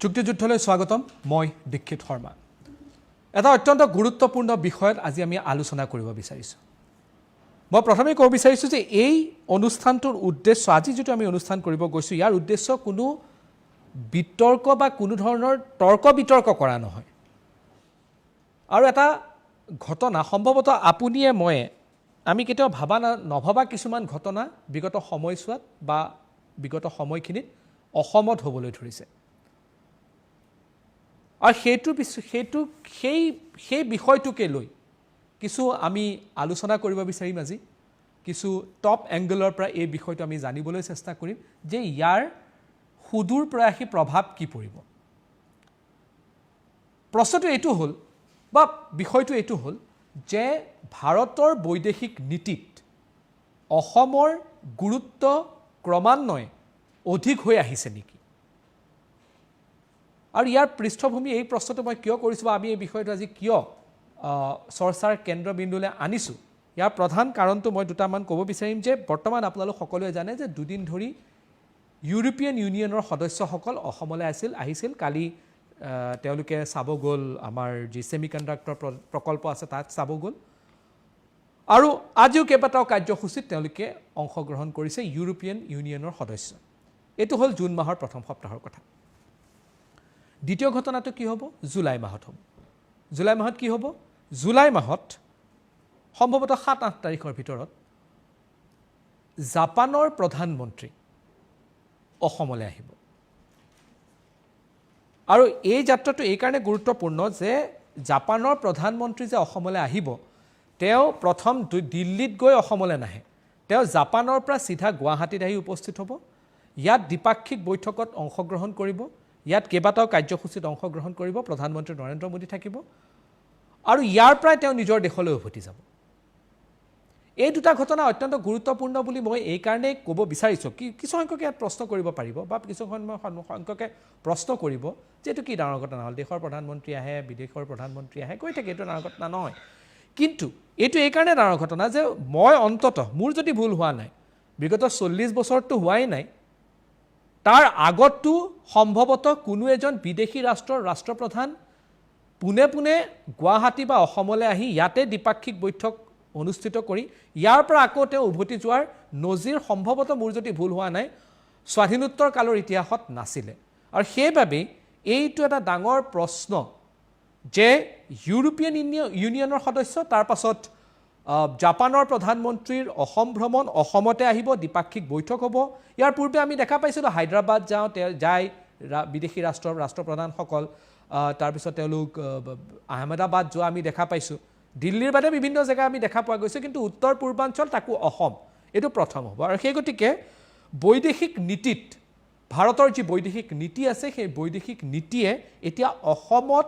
যুক্তিযুদ্ধলৈ স্বাগতম মই দীক্ষিত শৰ্মা এটা অত্যন্ত গুৰুত্বপূৰ্ণ বিষয়ত আজি আমি আলোচনা কৰিব বিচাৰিছো মই প্ৰথমে ক'ব বিচাৰিছো যে এই অনুষ্ঠানটোৰ উদ্দেশ্য আজি যেটো আমি অনুষ্ঠান কৰিব গৈছো ইয়াৰ উদ্দেশ্য কোনো বিতৰ্ক বা কোনো ধৰণৰ তৰ্ক বিতৰ্ক কৰা নহয় আৰু এটা ঘটনা সম্ভৱতঃ আপুনিয়ে মই আমি কেতিয়াও ভাবা নভবা কিছুমান ঘটনা বিগত সময়ছোৱাত বা বিগত সময়খিনিত অসমত হ'বলৈ ধৰিছে আৰু সেই বিষয়টোকে লৈ কিছু আমি আলোচনা কৰিব বিচাৰিম আজি কিছু টপ এংগলৰ পৰা এই বিষয়টো আমি জানিবলৈ চেষ্টা কৰিম যে ইয়াৰ সুদূৰ প্ৰয়াসী প্ৰভাৱ কি পৰিব প্ৰশ্নটো এইটো হ'ল বা বিষয়টো এইটো হ'ল যে ভাৰতৰ বৈদেশিক নীতিত অসমৰ গুৰুত্ব ক্ৰমান্বয়ে অধিক হৈ আহিছে নেকি আৰু ইয়াৰ পৃষ্ঠভূমি এই প্ৰশ্নটো মই কিয় কৰিছো বা আমি এই বিষয়টো আজি কিয় চৰ্চাৰ কেন্দ্ৰবিন্দুলৈ আনিছো ইয়াৰ প্ৰধান কাৰণটো মই দুটামান ক'ব বিচাৰিম যে বৰ্তমান আপোনালোক সকলোৱে জানে যে দুদিন ধৰি ইউৰোপিয়ান ইউনিয়নৰ সদস্যসকল অসমলৈ আহিছিল কালি তেওঁলোকে চাব গ'ল আমাৰ যি সেমিকণ্ডাক্টৰ প্ৰকল্প আছে তাত চাব গ'ল আৰু আজিও কেইবাটাও কাৰ্যসূচীত তেওঁলোকে অংশগ্ৰহণ কৰিছে ইউৰোপিয়ান ইউনিয়নৰ সদস্য এইটো হ'ল জুন মাহৰ প্ৰথম সপ্তাহৰ কথা দ্বিতীয় ঘটনাটো কি হ'ব জুলাই মাহত হ'ব জুলাই মাহত কি হ'ব জুলাই মাহত সম্ভৱতঃ ৭-৮ তাৰিখৰ ভিতৰত জাপানৰ প্ৰধানমন্ত্ৰী অসমলৈ আহিব আৰু এই যাত্ৰাটো এই কাৰণে গুৰুত্বপূৰ্ণ যে জাপানৰ প্ৰধানমন্ত্ৰী যে অসমলৈ আহিব তেওঁ প্ৰথম দিল্লীত গৈ অসমলৈ নাহে তেওঁ জাপানৰ পৰা সিধা গুৱাহাটীত আহি উপস্থিত হ'ব ইয়াত দ্বিপাক্ষিক বৈঠকত অংশগ্ৰহণ কৰিব ইয়াত কেইবাটাও কাৰ্যসূচীত অংশগ্ৰহণ কৰিব প্ৰধানমন্ত্ৰী নৰেন্দ্ৰ মোদী থাকিব আৰু ইয়াৰ পৰাই তেওঁ নিজৰ দেশলৈ উভতি যাব এই দুটা ঘটনা অত্যন্ত গুৰুত্বপূৰ্ণ বুলি মই এই কাৰণে ক'ব বিচাৰিছো কিছু সংখ্যকে ইয়াত প্ৰশ্ন কৰিব পাৰিব বা কিছু সংখ্যকে প্ৰশ্ন কৰিব যে এইটো কি ডাঙৰ ঘটনা হ'ল দেশৰ প্ৰধানমন্ত্ৰী আহে বিদেশৰ প্ৰধানমন্ত্ৰী আহে কৈ থাকে এইটো ডাঙৰ ঘটনা নহয় কিন্তু এইটো এই কাৰণে ডাঙৰ ঘটনা যে মই অন্ততঃ মোৰ যদি ভুল হোৱা নাই বিগত 40 বছৰটো হোৱাই নাই তাৰ আগতটো সম্ভৱতঃ কোনো এজন বিদেশী ৰাষ্ট্ৰৰ ৰাষ্ট্ৰপ্ৰধান পুনে গুৱাহাটী বা অসমলৈ আহি ইয়াতে দ্বিপাক্ষিক বৈঠক অনুষ্ঠিত কৰি ইয়াৰ পৰা আকৌ তেওঁ উভতি যোৱাৰ নজিৰ সম্ভৱতঃ মোৰ যদি ভুল হোৱা নাই স্বাধীনোত্তৰ কালৰ ইতিহাসত নাছিলে আৰু সেইবাবে এইটো এটা ডাঙৰ প্ৰশ্ন যে ইউৰোপিয়ান ইউনিয়নৰ সদস্য তাৰ পাছত জাপানৰ প্ৰধানমন্ত্ৰীৰ অসম ভ্ৰমণ অসমতে আহিব দ্বিপাক্ষিক বৈঠক হ'ব ইয়াৰ পূৰ্বে আমি দেখা পাইছিলোঁ হায়দৰাবাদ যায় বিদেশী ৰাষ্ট্ৰপ্ৰধানসকল তাৰ পিছত তেওঁলোক আহমেদাবাদ যোৱা আমি দেখা পাইছোঁ দিল্লীৰ বাদে বিভিন্ন জেগা আমি দেখা পোৱা গৈছে কিন্তু উত্তৰ পূৰ্বাঞ্চল তাকো অসম এইটো প্ৰথম হ'ব আৰু সেই গতিকে বৈদেশিক নীতিত ভাৰতৰ যি বৈদেশিক নীতি আছে সেই বৈদেশিক নীতিয়ে এতিয়া অসমত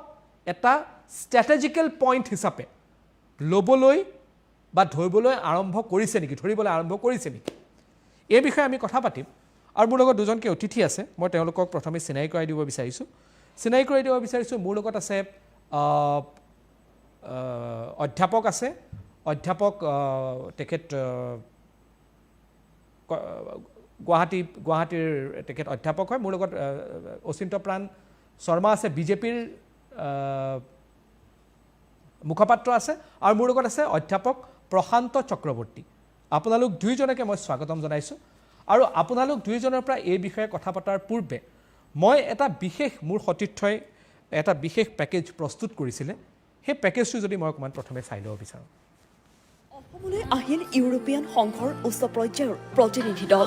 এটা ষ্ট্ৰেটেজিকেল পইণ্ট হিচাপে ল'বলৈ বা ধৰিবলৈ আৰম্ভ কৰিছে নেকি এই বিষয়ে আমি কথা পাতিম আৰু মোৰ লগত দুজনকে অতিথি আছে মই তেওঁলোকক প্ৰথমে চিনাকি কৰাই দিব বিচাৰিছোঁ মোৰ লগত আছে অধ্যাপক আছে তেখেত গুৱাহাটীৰ তেখেত অধ্যাপক হয় মোৰ লগত অচিন্ত প্ৰাণ শৰ্মা আছে বিজেপিৰ মুখপাত্ৰ আছে আৰু মোৰ লগত আছে অধ্যাপক প্ৰশান্ত চক্ৰৱৰ্তী আপোনালোক দুইজনকে মই স্বাগতম জনাইছোঁ আৰু আপোনালোক দুইজনৰ পৰা এই বিষয়ে কথা পতাৰ পূৰ্বে মই এটা বিশেষ মোৰ সতীৰ্থই এটা বিশেষ পেকেজ প্ৰস্তুত কৰিছিলে সেই পেকেজটো যদি মই অকণমান প্ৰথমে চাই ল'ব বিচাৰোঁ অসমলৈ আহিল ইউৰোপিয়ান সংঘৰ উচ্চ পৰ্যায়ৰ প্ৰতিনিধি দল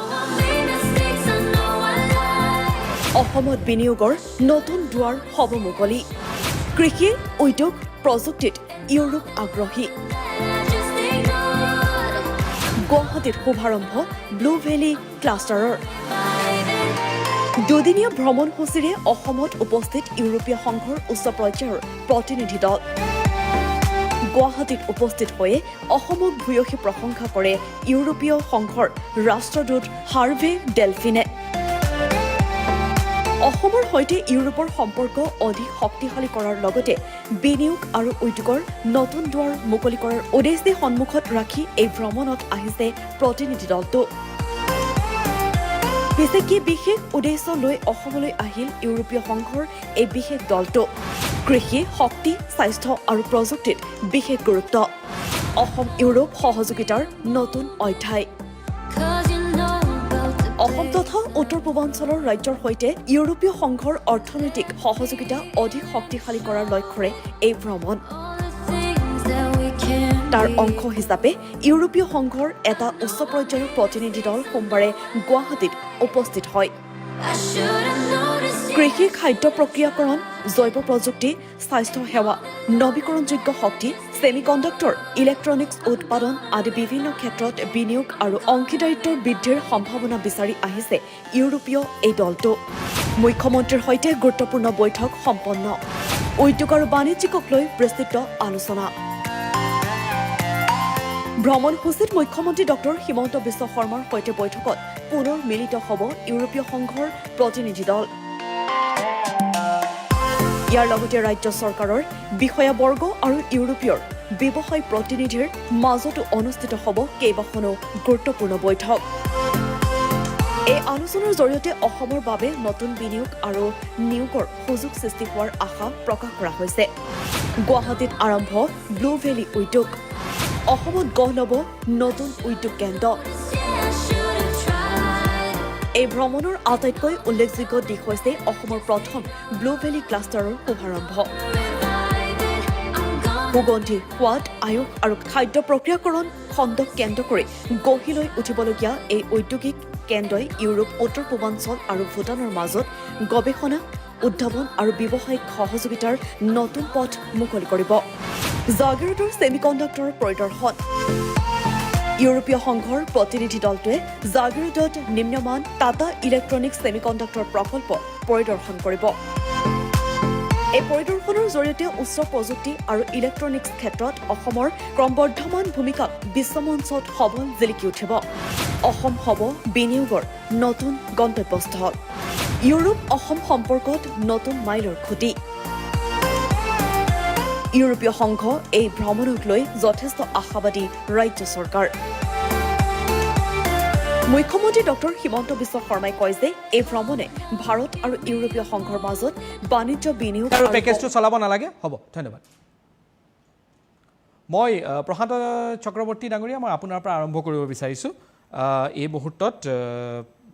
অসমত বিনিয়োগৰ নতুন দুৱাৰ হ'ব মুকলি কৃষি উদ্যোগ প্ৰযুক্তিত ইউৰোপ আগ্ৰহী গুৱাহাটীত শুভাৰম্ভ ব্লু ভেলী ক্লাষ্টাৰৰ দুদিনীয়া ভ্ৰমণসূচীৰে অসমত উপস্থিত ইউৰোপীয় সংঘৰ উচ্চ পৰ্যায়ৰ প্ৰতিনিধি দল গুৱাহাটীত উপস্থিত হৈ অসমক ভূয়সী প্ৰশংসা কৰে ইউৰোপীয় সংঘৰ ৰাষ্ট্ৰদূত হাৰ্ভে ডেলফিনে অসমৰ সৈতে ইউৰোপৰ সম্পৰ্ক অধিক শক্তিশালী কৰাৰ লগতে বিনিয়োগ আৰু উদ্যোগৰ নতুন দুৱাৰ মুকলি কৰাৰ উদ্দেশ্যে সন্মুখত ৰাখি এই ভ্ৰমণত আহিছে প্ৰতিনিধি দলটো পিছে কি বিশেষ উদ্দেশ্য লৈ অসমলৈ আহিল ইউৰোপীয় সংঘৰ এই বিশেষ দলটো কৃষি শক্তি স্বাস্থ্য আৰু প্ৰযুক্তিত বিশেষ গুৰুত্ব অসম ইউৰোপ সহযোগিতাৰ নতুন অধ্যায় অসম তথা উত্তৰ পূৰ্বাঞ্চলৰ ৰাজ্যৰ সৈতে ইউৰোপীয় সংঘৰ অৰ্থনৈতিক সহযোগিতা অধিক শক্তিশালী কৰাৰ লক্ষ্যৰে এই ভ্ৰমণ তাৰ অংশ হিচাপে ইউৰোপীয় সংঘৰ এটা উচ্চ পৰ্যায়ৰ প্ৰতিনিধি দল সোমবাৰে গুৱাহাটীত উপস্থিত হয় কৃষি খাদ্য প্ৰক্ৰিয়াকৰণ জৈৱ প্ৰযুক্তি স্বাস্থ্য সেৱা নৱীকৰণযোগ্য শক্তি ছেমিকণ্ডাক্টৰ ইলেক্ট্ৰনিক্স উৎপাদন আদি বিভিন্ন ক্ষেত্ৰত বিনিয়োগ আৰু অংশীদাৰিত্বৰ বৃদ্ধিৰ সম্ভাৱনা বিচাৰি আহিছে ইউৰোপীয় এই দলটো মুখ্যমন্ত্ৰীৰ সৈতে গুৰুত্বপূৰ্ণ বৈঠক সম্পন্ন উদ্যোগ আৰু বাণিজ্যিকক লৈ বিস্তৃত আলোচনা ভ্ৰমণসূচীত মুখ্যমন্ত্ৰী ডক্টৰ হিমন্ত বিশ্ব শৰ্মাৰ সৈতে বৈঠকত পুনৰ মিলিত হ'ব ইউৰোপীয় সংঘৰ প্ৰতিনিধি দল ইয়াৰ লগতে ৰাজ্য চৰকাৰৰ বিষয়াবৰ্গ আৰু ইউৰোপীয় ব্যৱসায় প্ৰতিনিধিৰ মাজতো অনুষ্ঠিত হ'ব কেইবাখনো গুৰুত্বপূৰ্ণ বৈঠক এই আলোচনাৰ জৰিয়তে অসমৰ বাবে নতুন বিনিয়োগ আৰু নিয়োগৰ সুযোগ সৃষ্টি হোৱাৰ আশা প্ৰকাশ কৰা হৈছে গুৱাহাটীত আৰম্ভ ব্লু ভেলী উদ্যোগ অসমত গঢ় ল'ব নতুন উদ্যোগ কেন্দ্ৰ এই ভ্ৰমণৰ আটাইতকৈ উল্লেখযোগ্য দিশ হৈছে অসমৰ প্ৰথম ব্লু ভেলী ক্লাষ্টাৰৰ শুভাৰম্ভ সুগন্ধি সোৱাদ আয়ুস আৰু খাদ্য প্ৰক্ৰিয়াকৰণ খণ্ডক কেন্দ্ৰ কৰি গঢ়ি লৈ উঠিবলগীয়া এই ঔদ্যোগিক কেন্দ্ৰই ইউৰোপ উত্তৰ পূৰ্বাঞ্চল আৰু ভূটানৰ মাজত গৱেষণা উদ্ভাৱন আৰু ব্যৱসায়িক সহযোগিতাৰ নতুন পথ মুকলি কৰিব জাগিৰোডৰ ছেমিকণ্ডাক্টৰ পৰিদৰ্শন ইউৰোপীয় সংঘৰ প্ৰতিনিধি দলটোৱে জাগিৰোডত নিম্নমান টাটা ইলেক্ট্ৰনিক্স ছেমিকণ্ডাক্টৰ প্ৰকল্প পৰিদৰ্শন কৰিব এই পৰিদৰ্শনৰ জৰিয়তে উচ্চ প্ৰযুক্তি আৰু ইলেক্ট্ৰনিক্স ক্ষেত্ৰত অসমৰ ক্ৰমবৰ্ধমান ভূমিকা বিশ্বমঞ্চত সবল জিলিকি উঠিব অসম হ'ব বিনিয়োগৰ নতুন গন্তব্যস্থল ইউৰোপ অসম সম্পৰ্কত নতুন মাইলৰ খুঁটি ইউৰোপীয় সংঘ এই ভ্ৰমণক লৈ যথেষ্ট আশাবাদী ৰাজ্য চৰকাৰ মুখ্যমন্ত্ৰী ডক্টৰ হিমন্ত বিশ্ব শৰ্মাই কয় যে এই ভ্ৰমণে ভাৰত আৰু ইউৰোপীয় সংঘৰ মাজত বাণিজ্য বিনিয়োগ আৰু পেকেজটো চলাব নালাগে হ'ব ধন্যবাদ মই প্ৰশান্ত চক্ৰৱৰ্তী ডাঙৰীয়া মই আপোনাৰ পৰা আৰম্ভ কৰিব বিচাৰিছোঁ এই মুহূৰ্তত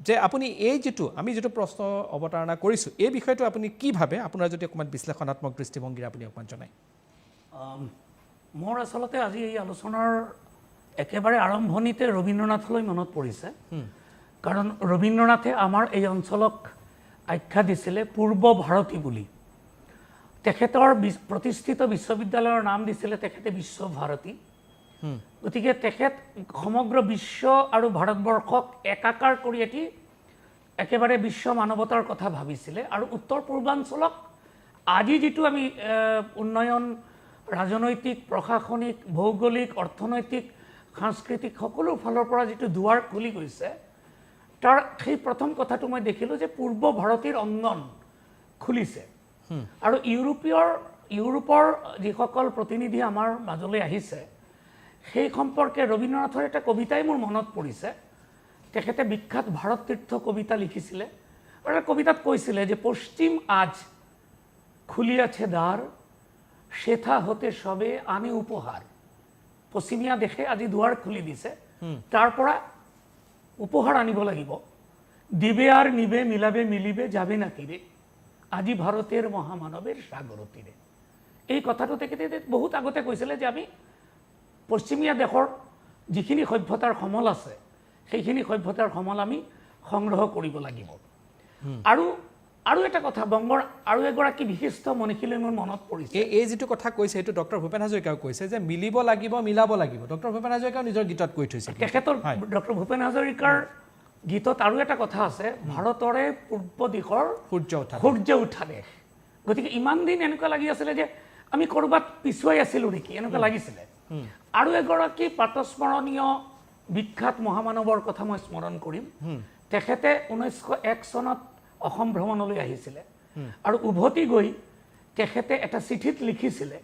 যে আপুনি এই আমি যিটো প্ৰশ্ন অৱতাৰণা কৰিছোঁ এই বিষয়টো আপুনি কি ভাবে আপোনাৰ যদি অকণমান বিশ্লেষণাত্মক দৃষ্টিভংগীৰে আপুনি অকণমান জনায় মোৰ আচলতে আজি এই আলোচনাৰ একেবাৰে আৰম্ভণিতে ৰবীন্দ্ৰনাথলৈ মনত পৰিছে কাৰণ ৰবীন্দ্ৰনাথে আমাৰ এই অঞ্চলক আখ্যা দিছিলে পূৰ্ব ভাৰতী বুলি তেখেতৰ প্ৰতিষ্ঠিত বিশ্ববিদ্যালয়ৰ নাম দিছিলে তেখেতে বিশ্ব ভাৰতী গতিকে তেখেত সমগ্ৰ বিশ্ব আৰু ভাৰতবৰ্ষক একাকাৰ কৰি একেবাৰে বিশ্ব মানৱতাৰ কথা ভাবিছিলে আৰু উত্তৰ পূৰ্বাঞ্চলক আজি যিটো আমি উন্নয়ন ৰাজনৈতিক প্ৰশাসনিক ভৌগোলিক অৰ্থনৈতিক সাংস্কৃতিক সকলো ফালৰ পৰা যিটো দুৱাৰ খুলি গৈছে তাৰ সেই প্ৰথম কথাটো মই দেখিলোঁ যে পূৰ্ব ভাৰতীৰ অংগন খুলিছে আৰু ইউৰোপৰ যিসকল প্ৰতিনিধি আমাৰ মাজলৈ আহিছে সেই সম্পৰ্কে ৰবীন্দ্ৰনাথৰ এটা কবিতাই মোৰ মনত পৰিছে তেখেতে বিখ্যাত ভাৰত তীৰ্থ কবিতা লিখিছিলে আৰু কবিতাত কৈছিলে যে পশ্চিম আজ খুলিয়াছে দ্বাৰ শেথা হতে সবে আনে উপহাৰ পশ্চিমীয়া দেশে আজি দুৱাৰ খুলি দিছে তাৰ পৰা উপহাৰ আনিব লাগিব দিবে আৰ নিবে মিলাবে মিলিবে যাবে না তীৰে আজি ভাৰতেৰ মহামানৱেৰ সাগৰ তীৰে এই কথাটো তেখেতে বহুত আগতে কৈছিলে যে আমি পশ্চিমীয়া দেশৰ যিখিনি সভ্যতাৰ সমল আছে সেইখিনি সভ্যতাৰ সমল আমি সংগ্ৰহ কৰিব লাগিব আৰু এটা কথা বংগৰ আৰু এগৰাকী বিশিষ্ট মনীষীলৈ মোৰ মনত পৰিছে এই যিটো কথা কৈছে এইটো ডক্টৰ ভূপেন হাজৰিকাও কৈছে যে মিলিব লাগিব মিলাব লাগিব ডক্টৰ ভূপেন হাজৰিকাও নিজৰ গীতত কৈ থৈছে তেখেতৰ ডক্টৰ ভূপেন হাজৰিকাৰ গীতত আৰু এটা কথা আছে ভাৰতৰে পূৰ্ব দিশৰ সূৰ্য উঠা দেশ গতিকে ইমান দিন এনেকুৱা লাগি আছিলে যে আমি ক'ৰবাত পিছুৱাই আছিলোঁ নেকি এনেকুৱা লাগিছিলে আৰু এগৰাকী প্ৰাতস্মৰণীয় বিখ্যাত মহামানৱৰ কথা মই স্মৰণ কৰিম তেখেতে 1901 চনত অসম ভ্ৰমণলৈ আহিছিলে আৰু উভতি গৈ তেখেতে এটা চিঠিত লিখিছিলে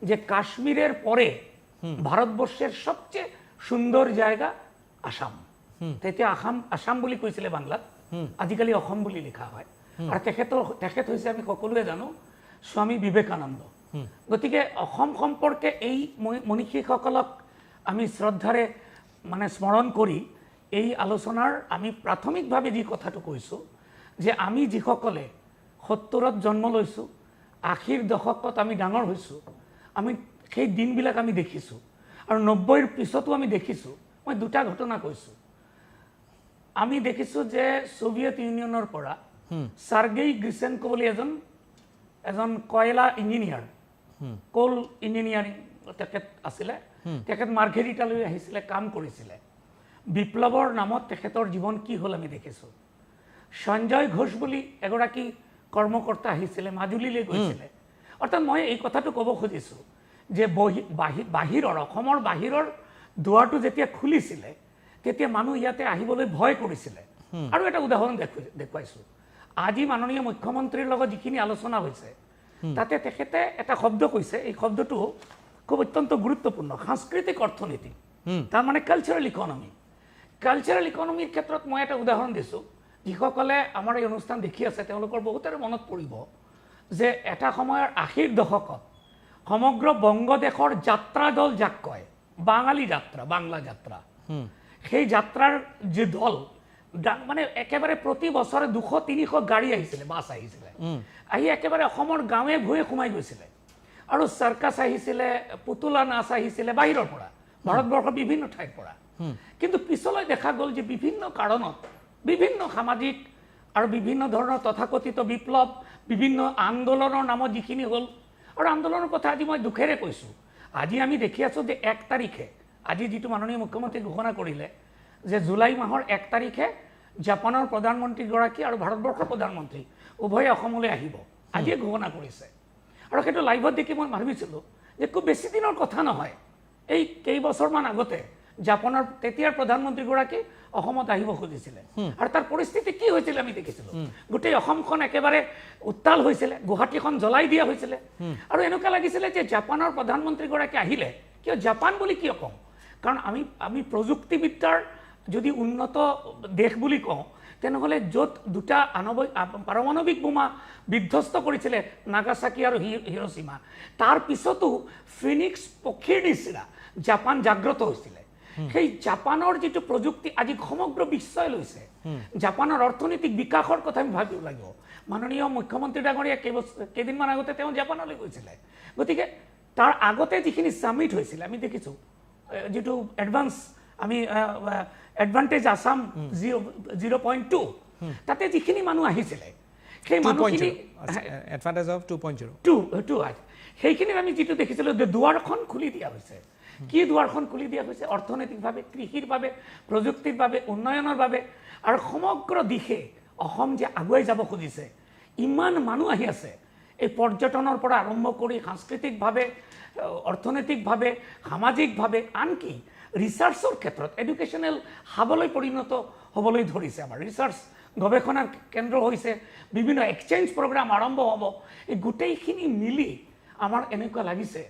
যে কাশ্মীরের পরে ভারতবর্ষের সবচেয়ে সুন্দর জায়গা আসাম তেতিয়া আসাম বুলি কৈছিলে বাংলাত আজিকালি অসম বুলি লিখা হয় আৰু তেখেত হৈছে আমি সকলোৱে জানো স্বামী বিবেকানন্দ গতিকে অসম সম্পৰ্কে এই মনীষীসকলক আমি শ্ৰদ্ধাৰে মানে স্মৰণ কৰি এই আলোচনাৰ আমি প্ৰাথমিকভাৱে যি কথাটো কৈছোঁ যে আমি যিসকলে 70ত জন্ম লৈছোঁ 80ৰ দশকত আমি ডাঙৰ হৈছোঁ আমি সেই দিনবিলাক আমি দেখিছোঁ আৰু 90ৰ পিছতো আমি দেখিছোঁ মই দুটা ঘটনা কৈছোঁ আমি দেখিছোঁ যে সোভিয়েট ইউনিয়নৰ পৰা চাৰ্গেই গ্ৰিচেনকো বুলি এজন কয়লা ইঞ্জিনিয়াৰ কোল ইঞ্জিনিয়াৰিং তেখেত আছিলে তেখেত মাৰ্ঘেৰিটালৈ আহিছিলে কাম কৰিছিলে বিপ্লৱৰ নামত তেখেতৰ জীৱন কি হ'ল আমি দেখিছোঁ সঞ্জয় ঘোষ বুলি এগৰাকী কৰ্মকৰ্তা আহিছিলে মাজুলীলৈ গৈছিলে অৰ্থাৎ মই এই কথাটো ক'ব খুজিছোঁ যে বাহিৰৰ অসমৰ বাহিৰৰ দুৱাৰটো যেতিয়া খুলিছিলে তেতিয়া মানুহ ইয়াতে আহিবলৈ ভয় কৰিছিলে আৰু এটা উদাহৰণ দেখুৱাইছোঁ আজি মাননীয় মুখ্যমন্ত্ৰীৰ লগত যিখিনি আলোচনা হৈছে তাতে তেখেতে এটা শব্দ কৈছে এই শব্দটো খুব অত্যন্ত গুৰুত্বপূৰ্ণ সাংস্কৃতিক অৰ্থনীতি তাৰমানে কালচাৰেল ইকনমিৰ ক্ষেত্ৰত মই এটা উদাহৰণ দিছোঁ যিসকলে আমাৰ এই অনুষ্ঠান দেখি আছে তেওঁলোকৰ বহুতৰে মনত পৰিব যে এটা সময়ৰ 80ৰ দশকত সমগ্ৰ বংগদেশৰ যাত্ৰা দল যাক কয় বাঙালী যাত্ৰা বাংলা যাত্ৰা সেই যাত্ৰাৰ যে দল মানে একেবাৰে প্ৰতি বছৰে 200-300 গাড়ী আহিছিলে বাছ আহিছিলে আহি একেবাৰে অসমৰ গাঁৱে ভূঞে সোমাই গৈছিলে আৰু চাৰ্কাছ আহিছিলে পুতলা নাচ আহিছিলে বাহিৰৰ পৰা ভাৰতবৰ্ষৰ বিভিন্ন ঠাইৰ পৰা কিন্তু পিছলৈ দেখা গ'ল যে বিভিন্ন কাৰণত বিভিন্ন সামাজিক আৰু বিভিন্ন ধৰণৰ তথাকথিত বিপ্লৱ বিভিন্ন আন্দোলনৰ নামত যিখিনি হ'ল আৰু আন্দোলনৰ কথা আজি মই দুখেৰে কৈছোঁ আজি আমি দেখি আছোঁ যে 1 তাৰিখে আজি যিটো মাননীয় মুখ্যমন্ত্ৰী ঘোষণা কৰিলে যে জুলাই মাহৰ 1 তাৰিখে জাপানৰ প্ৰধানমন্ত্ৰীগৰাকী আৰু ভাৰতবৰ্ষৰ প্ৰধানমন্ত্ৰী উভয়ে অসমলৈ আহিব আজিয়ে ঘোষণা কৰিছে আৰু সেইটো লাইভত দেখি মই ভাবিছিলোঁ যে খুব বেছি দিনৰ কথা নহয় এই কেইবছৰমান আগতে জাপানৰ তেতিয়াৰ প্ৰধানমন্ত্ৰীগৰাকী অসমত আহিব খুজিছিলে আৰু তাৰ পৰিস্থিতি কি হৈছিল আমি দেখিছিলোঁ গোটেই অসমখন একেবাৰে উত্তাল হৈছিলে গুৱাহাটীখন জ্বলাই দিয়া হৈছিলে আৰু এনেকুৱা লাগিছিলে যে জাপানৰ প্ৰধানমন্ত্ৰীগৰাকী আহিলে কিয় জাপান বুলি কিয় কওঁ কাৰণ আমি প্ৰযুক্তিবিদ্যাৰ যদি উন্নত দেশ বুলি কওঁ তেনেহ'লে য'ত দুটা পাৰমাণৱিক বোমা বিধ্বস্ত কৰিছিলে নাগাচাকি আৰু হিৰোচিমা তাৰ পিছতো ফিনিক্স পক্ষীৰ নিচিনা জাপান জাগ্ৰত হৈছিলে সেই জাপানৰ যিটো প্ৰযুক্তি আজি সমগ্ৰ বিশ্বই লৈছে জাপানৰ অৰ্থনৈতিক বিকাশৰ কথা আমি ভাবিব লাগিব মাননীয় মুখ্যমন্ত্ৰী ডাঙৰীয়া কেইদিনমান আগতে তেওঁ জাপানলৈ গৈছিলে গতিকে তাৰ আগতে যিখিনি সামিট হৈছিলে আমি দেখিছোঁ যিটো আমি এডভান্টেজ আসাম 0.2 তাতে যিখিনি মানুহ আহিছিলে সেই মানুহখিনি এডভান্টেজ অফ 2.0 সেইখিনিত আমি যিটো দেখিছিলোঁ যে দুৱাৰখন খুলি দিয়া হৈছে কি দুৱাৰখন খুলি দিয়া হৈছে অৰ্থনৈতিকভাৱে কৃষিৰ বাবে প্ৰযুক্তিৰ বাবে উন্নয়নৰ বাবে আৰু সমগ্ৰ দিশে অসম যে আগুৱাই যাব খুজিছে ইমান মানুহ আহি আছে এই পৰ্যটনৰ পৰা আৰম্ভ কৰি সাংস্কৃতিকভাৱে অৰ্থনৈতিকভাৱে সামাজিকভাৱে আনকি ৰিচাৰ্চৰ ক্ষেত্ৰত এডুকেশ্যনেল হাবলৈ পৰিণত হ'বলৈ ধৰিছে আমাৰ ৰিচাৰ্চ গৱেষণাৰ কেন্দ্ৰ হৈছে বিভিন্ন এক্সচেঞ্জ প্ৰগ্ৰাম আৰম্ভ হ'ব এই গোটেইখিনি মিলি আমাৰ এনেকুৱা লাগিছে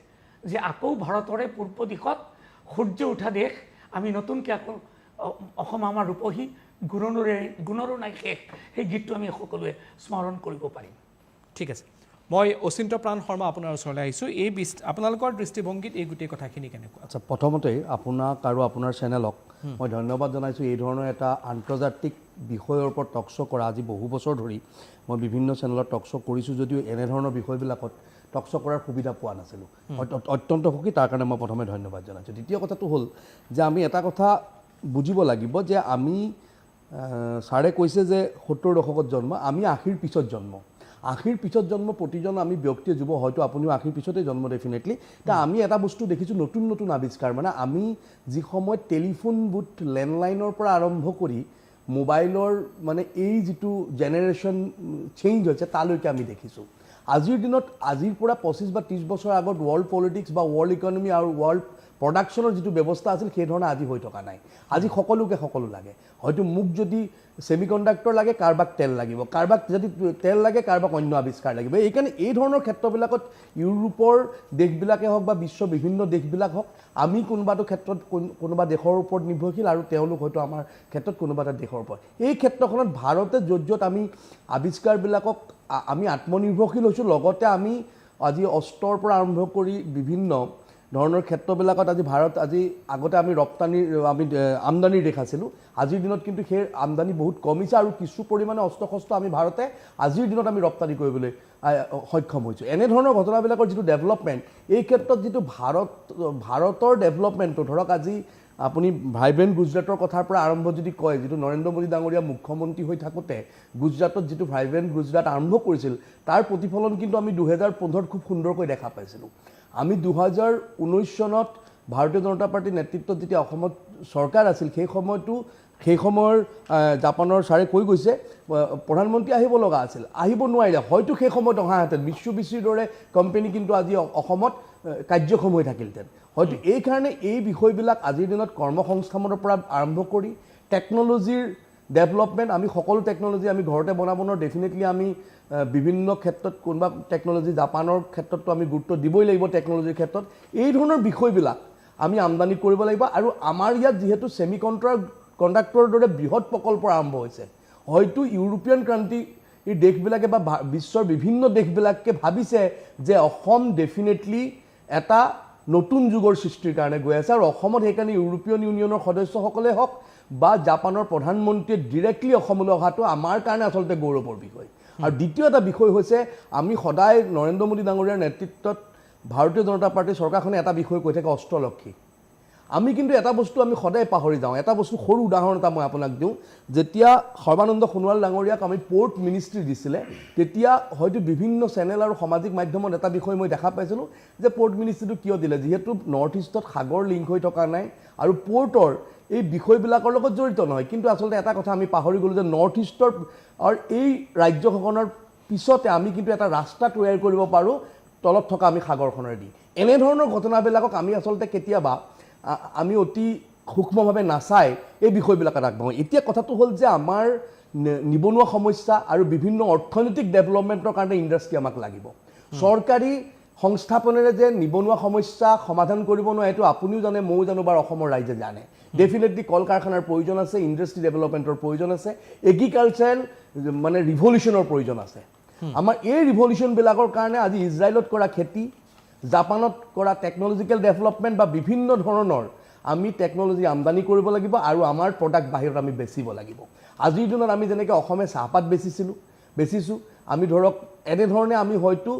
যে আকৌ ভাৰতৰে পূৰ্ব দিশত সূৰ্য উঠা দেশ আমি নতুনকৈ আকৌ অসম আমাৰ ৰূপহী গুণৰো নাই শেষ সেই গীতটো আমি সকলোৱে স্মৰণ কৰিব পাৰিম ঠিক আছে মই অচিন্ত প্ৰাণ শৰ্মা আপোনাৰ ওচৰলৈ আহিছোঁ এই আপোনালোকৰ দৃষ্টিভংগীত এই গোটেই কথাখিনি কেনেকুৱা আচ্ছা প্ৰথমতেই আপোনাক আৰু আপোনাৰ চেনেলক মই ধন্যবাদ জনাইছোঁ এই ধৰণৰ এটা আন্তৰ্জাতিক বিষয়ৰ ওপৰত টক শ্ব' কৰা আজি বহু বছৰ ধৰি মই বিভিন্ন চেনেলত টক শ্ব' কৰিছোঁ যদিও এনেধৰণৰ বিষয়বিলাকত টক শ্ব' কৰাৰ সুবিধা পোৱা নাছিলোঁ অত্যন্ত সুখী তাৰ কাৰণে মই প্ৰথমে ধন্যবাদ জনাইছোঁ দ্বিতীয় কথাটো হ'ল যে আমি এটা কথা বুজিব লাগিব যে আমি ছাৰে কৈছে যে 70 দশকত জন্ম আমি 80ৰ পিছত জন্ম 80ৰ পিছত জন্ম প্ৰতিজন আমি ব্যক্তিয়ে যুৱ হয়তো আপুনিও 80ৰ পিছতে জন্ম ডেফিনেটলি তা আমি এটা বস্তু দেখিছোঁ নতুন নতুন আৱিষ্কাৰ মানে আমি যি সময়ত টেলিফোন বুথ লেণ্ডলাইনৰ পৰা আৰম্ভ কৰি মোবাইলৰ মানে এই যিটো জেনেৰেশ্যন চেঞ্জ হৈছে তালৈকে আমি দেখিছোঁ আজিৰ দিনত আজিৰ পৰা 25 বা 30 বছৰ আগত ৱৰ্ল্ড পলিটিক্স বা ৱৰ্ল্ড ইকনমি আৰু ৱৰ্ল্ড প্ৰডাকশ্যনৰ যিটো ব্যৱস্থা আছিল সেই ধৰণে আজি হৈ থকা নাই আজি সকলোকে সকলো লাগে হয়তো মোক যদি ছেমিকণ্ডাক্টৰ লাগে কাৰোবাক তেল লাগিব কাৰোবাক যদি তেল লাগে কাৰোবাক অন্য আৱিষ্কাৰ লাগিব এইকাৰণে এই ধৰণৰ ক্ষেত্ৰবিলাকত ইউৰোপৰ দেশবিলাকে হওক বা বিশ্বৰ বিভিন্ন দেশবিলাক হওক আমি কোনোবাটো ক্ষেত্ৰত কোনোবা দেশৰ ওপৰত নিৰ্ভৰশীল আৰু তেওঁলোক হয়তো আমাৰ ক্ষেত্ৰত কোনোবা এটা দেশৰ ওপৰত এই ক্ষেত্ৰখনত ভাৰতে য'ত আমি আৱিষ্কাৰবিলাকক আমি আত্মনিৰ্ভৰশীল হৈছোঁ লগতে আমি আজি অস্ত্ৰৰ পৰা আৰম্ভ কৰি বিভিন্ন ধৰণৰ ক্ষেত্ৰবিলাকত আজি ভাৰত আজি আগতে আমি আমদানিৰ দেশ আছিলোঁ আজিৰ দিনত কিন্তু সেই আমদানি বহুত কমিছে আৰু কিছু পৰিমাণে অস্ত্ৰ শস্ত্ৰ আমি ভাৰতে আজিৰ দিনত আমি ৰপ্তানি কৰিবলৈ সক্ষম হৈছোঁ এনেধৰণৰ ঘটনাবিলাকৰ যিটো ডেভেলপমেণ্ট এই ক্ষেত্ৰত যিটো ভাৰতৰ ডেভেলপমেণ্টটো ধৰক আজি আপুনি ভাইব্ৰেণ্ট গুজৰাটৰ কথাৰ পৰা আৰম্ভ যদি কয় যিটো নৰেন্দ্ৰ মোদী ডাঙৰীয়া মুখ্যমন্ত্ৰী হৈ থাকোঁতে গুজৰাটত যিটো ভাইব্ৰেণ্ট গুজৰাট আৰম্ভ কৰিছিল তাৰ প্ৰতিফলন কিন্তু আমি 2015ত খুব সুন্দৰকৈ দেখা পাইছিলোঁ আমি 2019 চনত ভাৰতীয় জনতা পাৰ্টীৰ নেতৃত্বত যেতিয়া অসমত চৰকাৰ আছিল সেই সময়ৰ জাপানৰ ছাৰে কৈ গৈছে প্ৰধানমন্ত্ৰী আহিব লগা আছিল আহিব নোৱাৰিলে হয়তো সেই সময়ত অহাহেঁতেন মিৎসুবিছিৰ দৰে কোম্পানী কিন্তু আজি অসমত কাৰ্যক্ষম হৈ থাকিলহেঁতেন হয়তো এইকাৰণে এই বিষয়বিলাক আজিৰ দিনত কৰ্মসংস্থাপনৰ পৰা আৰম্ভ কৰি টেকন'লজিৰ ডেভেলপমেণ্ট আমি সকলো টেকন'লজি আমি ঘৰতে বনাব নোৱাৰোঁ ডেফিনেটলি আমি বিভিন্ন ক্ষেত্ৰত কোনোবা টেকন'লজি জাপানৰ ক্ষেত্ৰততো আমি গুৰুত্ব দিবই লাগিব টেকন'লজিৰ ক্ষেত্ৰত এই ধৰণৰ বিষয়বিলাক আমি আমদানি কৰিব লাগিব আৰু আমাৰ ইয়াত যিহেতু কণ্ডাক্টৰৰ দৰে বৃহৎ প্ৰকল্প আৰম্ভ হৈছে হয়তো ইউৰোপীয়ান কাণ্ট্ৰিৰ দেশবিলাকে বা বিশ্বৰ বিভিন্ন দেশবিলাকে ভাবিছে যে অসম ডেফিনেটলি এটা নতুন যুগৰ সৃষ্টিৰ কাৰণে গৈ আছে আৰু অসমত সেইকাৰণে ইউৰোপীয়ান ইউনিয়নৰ সদস্যসকলে হওক বা জাপানৰ প্ৰধানমন্ত্ৰীয়ে ডিৰেক্টলি অসমলৈ অহাটো আমাৰ কাৰণে আচলতে গৌৰৱৰ বিষয় আৰু দ্বিতীয় এটা বিষয় হৈছে আমি সদায় নৰেন্দ্ৰ মোদী ডাঙৰীয়াৰ নেতৃত্বত ভাৰতীয় জনতা পাৰ্টীৰ চৰকাৰখনে এটা বিষয় কৈ থাকে অস্ত্ৰলক্ষী আমি কিন্তু এটা বস্তু আমি সদায় পাহৰি যাওঁ এটা বস্তু সৰু উদাহৰণ এটা মই আপোনাক দিওঁ যেতিয়া সৰ্বানন্দ সোণোৱাল ডাঙৰীয়াক আমি পোৰ্ট মিনিষ্ট্ৰী দিছিলে তেতিয়া হয়তো বিভিন্ন চেনেল আৰু সামাজিক মাধ্যমত এটা বিষয় মই দেখা পাইছিলোঁ যে পোৰ্ট মিনিষ্ট্ৰীটো কিয় দিলে যিহেতু নৰ্থ ইষ্টত সাগৰ লিংক হৈ থকা নাই আৰু পোৰ্টৰ এই বিষয়বিলাকৰ লগত জড়িত নহয় কিন্তু আচলতে এটা কথা আমি পাহৰি গ'লোঁ যে নৰ্থ ইষ্টৰ এই ৰাজ্যখনৰ পিছতে আমি কিন্তু এটা ৰাস্তা তৈয়াৰ কৰিব পাৰোঁ তলত থকা আমি সাগৰখনেৰে এনেধৰণৰ ঘটনাবিলাকক আমি আচলতে কেতিয়াবা আমি অতি সূক্ষ্মভাৱে নাচাই এই বিষয়বিলাকত আগবাঢ়োঁ এতিয়া কথাটো হ'ল যে আমাৰ নিবনুৱা সমস্যা আৰু বিভিন্ন অৰ্থনৈতিক ডেভেলপমেণ্টৰ কাৰণে ইণ্ডাষ্ট্ৰী আমাক লাগিব চৰকাৰী সংস্থাপনেৰে যে নিবনুৱা সমস্যা সমাধান কৰিব নোৱাৰে এইটো আপুনিও জানে ময়ো জানো বা অসমৰ ৰাইজে জানে ডেফিনেটলি কল কাৰখানাৰ প্ৰয়োজন আছে ইণ্ডাষ্ট্ৰী ডেভেলপমেণ্টৰ প্ৰয়োজন আছে এগ্ৰিকালচাৰেল মানে ৰিভলিউশ্যনৰ প্ৰয়োজন আছে আমাৰ এই ৰিভলিউশ্যনবিলাকৰ কাৰণে আজি ইজৰাইলত কৰা খেতি জাপানত কৰা টেকন'লজিকেল ডেভেলপমেণ্ট বা বিভিন্ন ধৰণৰ আমি টেকন'লজি আমদানি কৰিব লাগিব আৰু আমাৰ প্ৰডাক্ট বাহিৰত আমি বেচিব লাগিব আজিৰ দিনত আমি যেনেকৈ অসমে চাহপাত বেচিছোঁ আমি ধৰক এনেধৰণে আমি হয়তো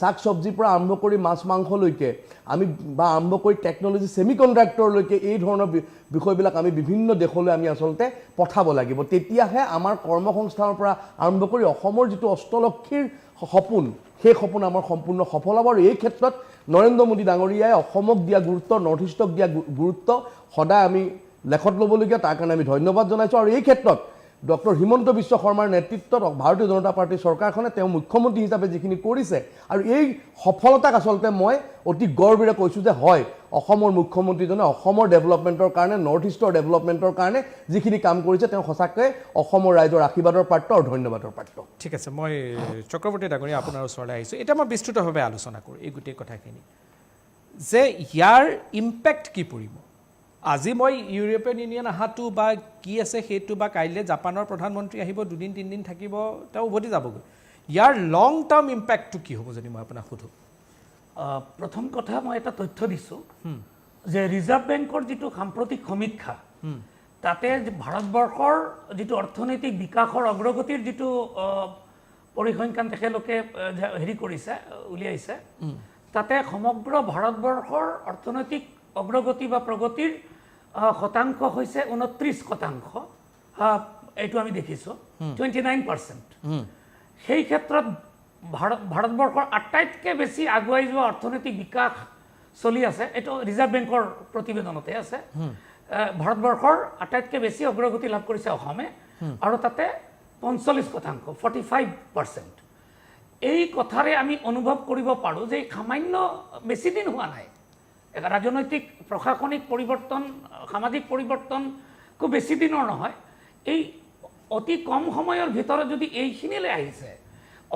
শাক চব্জিৰ পৰা আৰম্ভ কৰি মাছ মাংসলৈকে আমি বা আৰম্ভ কৰি টেকন'লজি ছেমিকণ্ডাক্টৰলৈকে এই ধৰণৰ বিষয়বিলাক আমি বিভিন্ন দেশলৈ আমি আচলতে পঠাব লাগিব তেতিয়াহে আমাৰ কৰ্মসংস্থাপনৰ পৰা আৰম্ভ কৰি অসমৰ যিটো অষ্টলক্ষীৰ সপোন সেই সপোন আমাৰ সম্পূৰ্ণ সফল হ'ব আৰু এই ক্ষেত্ৰত নৰেন্দ্ৰ মোদী ডাঙৰীয়াই অসমক দিয়া গুৰুত্ব নৰ্থ ইষ্টক দিয়া গুৰুত্ব সদায় আমি লেখত ল'বলগীয়া তাৰ কাৰণে আমি ধন্যবাদ জনাইছোঁ আৰু এই ক্ষেত্ৰত ডক্টৰ হিমন্ত বিশ্ব শৰ্মাৰ নেতৃত্বত ভাৰতীয় জনতা পাৰ্টীৰ চৰকাৰখনে তেওঁ মুখ্যমন্ত্ৰী হিচাপে যিখিনি কৰিছে আৰু এই সফলতাক আচলতে মই অতি গৰ্বেৰে কৈছোঁ যে হয় অসমৰ মুখ্যমন্ত্ৰীজনে অসমৰ ডেভেলপমেণ্টৰ কাৰণে নৰ্থ ইষ্টৰ ডেভেলপমেণ্টৰ কাৰণে যিখিনি কাম কৰিছে তেওঁ সঁচাকৈ অসমৰ ৰাইজৰ আশীৰ্বাদৰ পাত্ৰ আৰু ধন্যবাদৰ পাত্ৰ ঠিক আছে মই চক্ৰৱৰ্তী ডাঙৰীয়া আপোনাৰ ওচৰলৈ আহিছোঁ এতিয়া মই বিস্তৃতভাৱে আলোচনা কৰোঁ এই গোটেই কথাখিনি যে ইয়াৰ ইম্পেক্ট কি পৰিব আজি মই ইউৰোপীয়ান ইউনিয়ন অহাটো বা কি আছে সেইটো বা কাইলৈ জাপানৰ প্ৰধানমন্ত্ৰী আহিব দুদিন তিনিদিন থাকিব তেওঁ উভতি যাবগৈ ইয়াৰ লং টাৰ্ম ইম্পেক্টটো কি হ'ব যদি মই আপোনাক সোধোঁ প্ৰথম কথা মই এটা তথ্য দিছোঁ যে ৰিজাৰ্ভ বেংকৰ যিটো সাম্প্ৰতিক সমীক্ষা তাতে ভাৰতবৰ্ষৰ যিটো অৰ্থনৈতিক বিকাশৰ অগ্ৰগতিৰ যিটো পৰিসংখ্যান তেখেতলোকে হেৰি কৰিছে উলিয়াইছে তাতে সমগ্ৰ ভাৰতবৰ্ষৰ অৰ্থনৈতিক অগ্ৰগতি বা প্ৰগতিৰ শতাংশ হৈছে 29%, এইটো আমি দেখিছোঁ 29%। সেই ক্ষেত্ৰত ভাৰতবৰ্ষৰ আটাইতকৈ বেছি আগুৱাই যোৱা অৰ্থনৈতিক বিকাশ চলি আছে, এইটো ৰিজাৰ্ভ বেংকৰ প্ৰতিবেদনতে আছে। ভাৰতবৰ্ষৰ আটাইতকৈ বেছি অগ্ৰগতি লাভ কৰিছে অসমে, আৰু তাতে 45%, 45%। এই কথাৰে আমি অনুভৱ কৰিব পাৰোঁ যে সামান্য বেছি দিন হোৱা নাই ৰাজনৈতিক প্ৰশাসনিক পৰিৱৰ্তন সামাজিক পৰিৱৰ্তন খুব বেছি দিনৰ নহয় এই অতি কম সময়ৰ ভিতৰত যদি এইখিনিলৈ আহিছে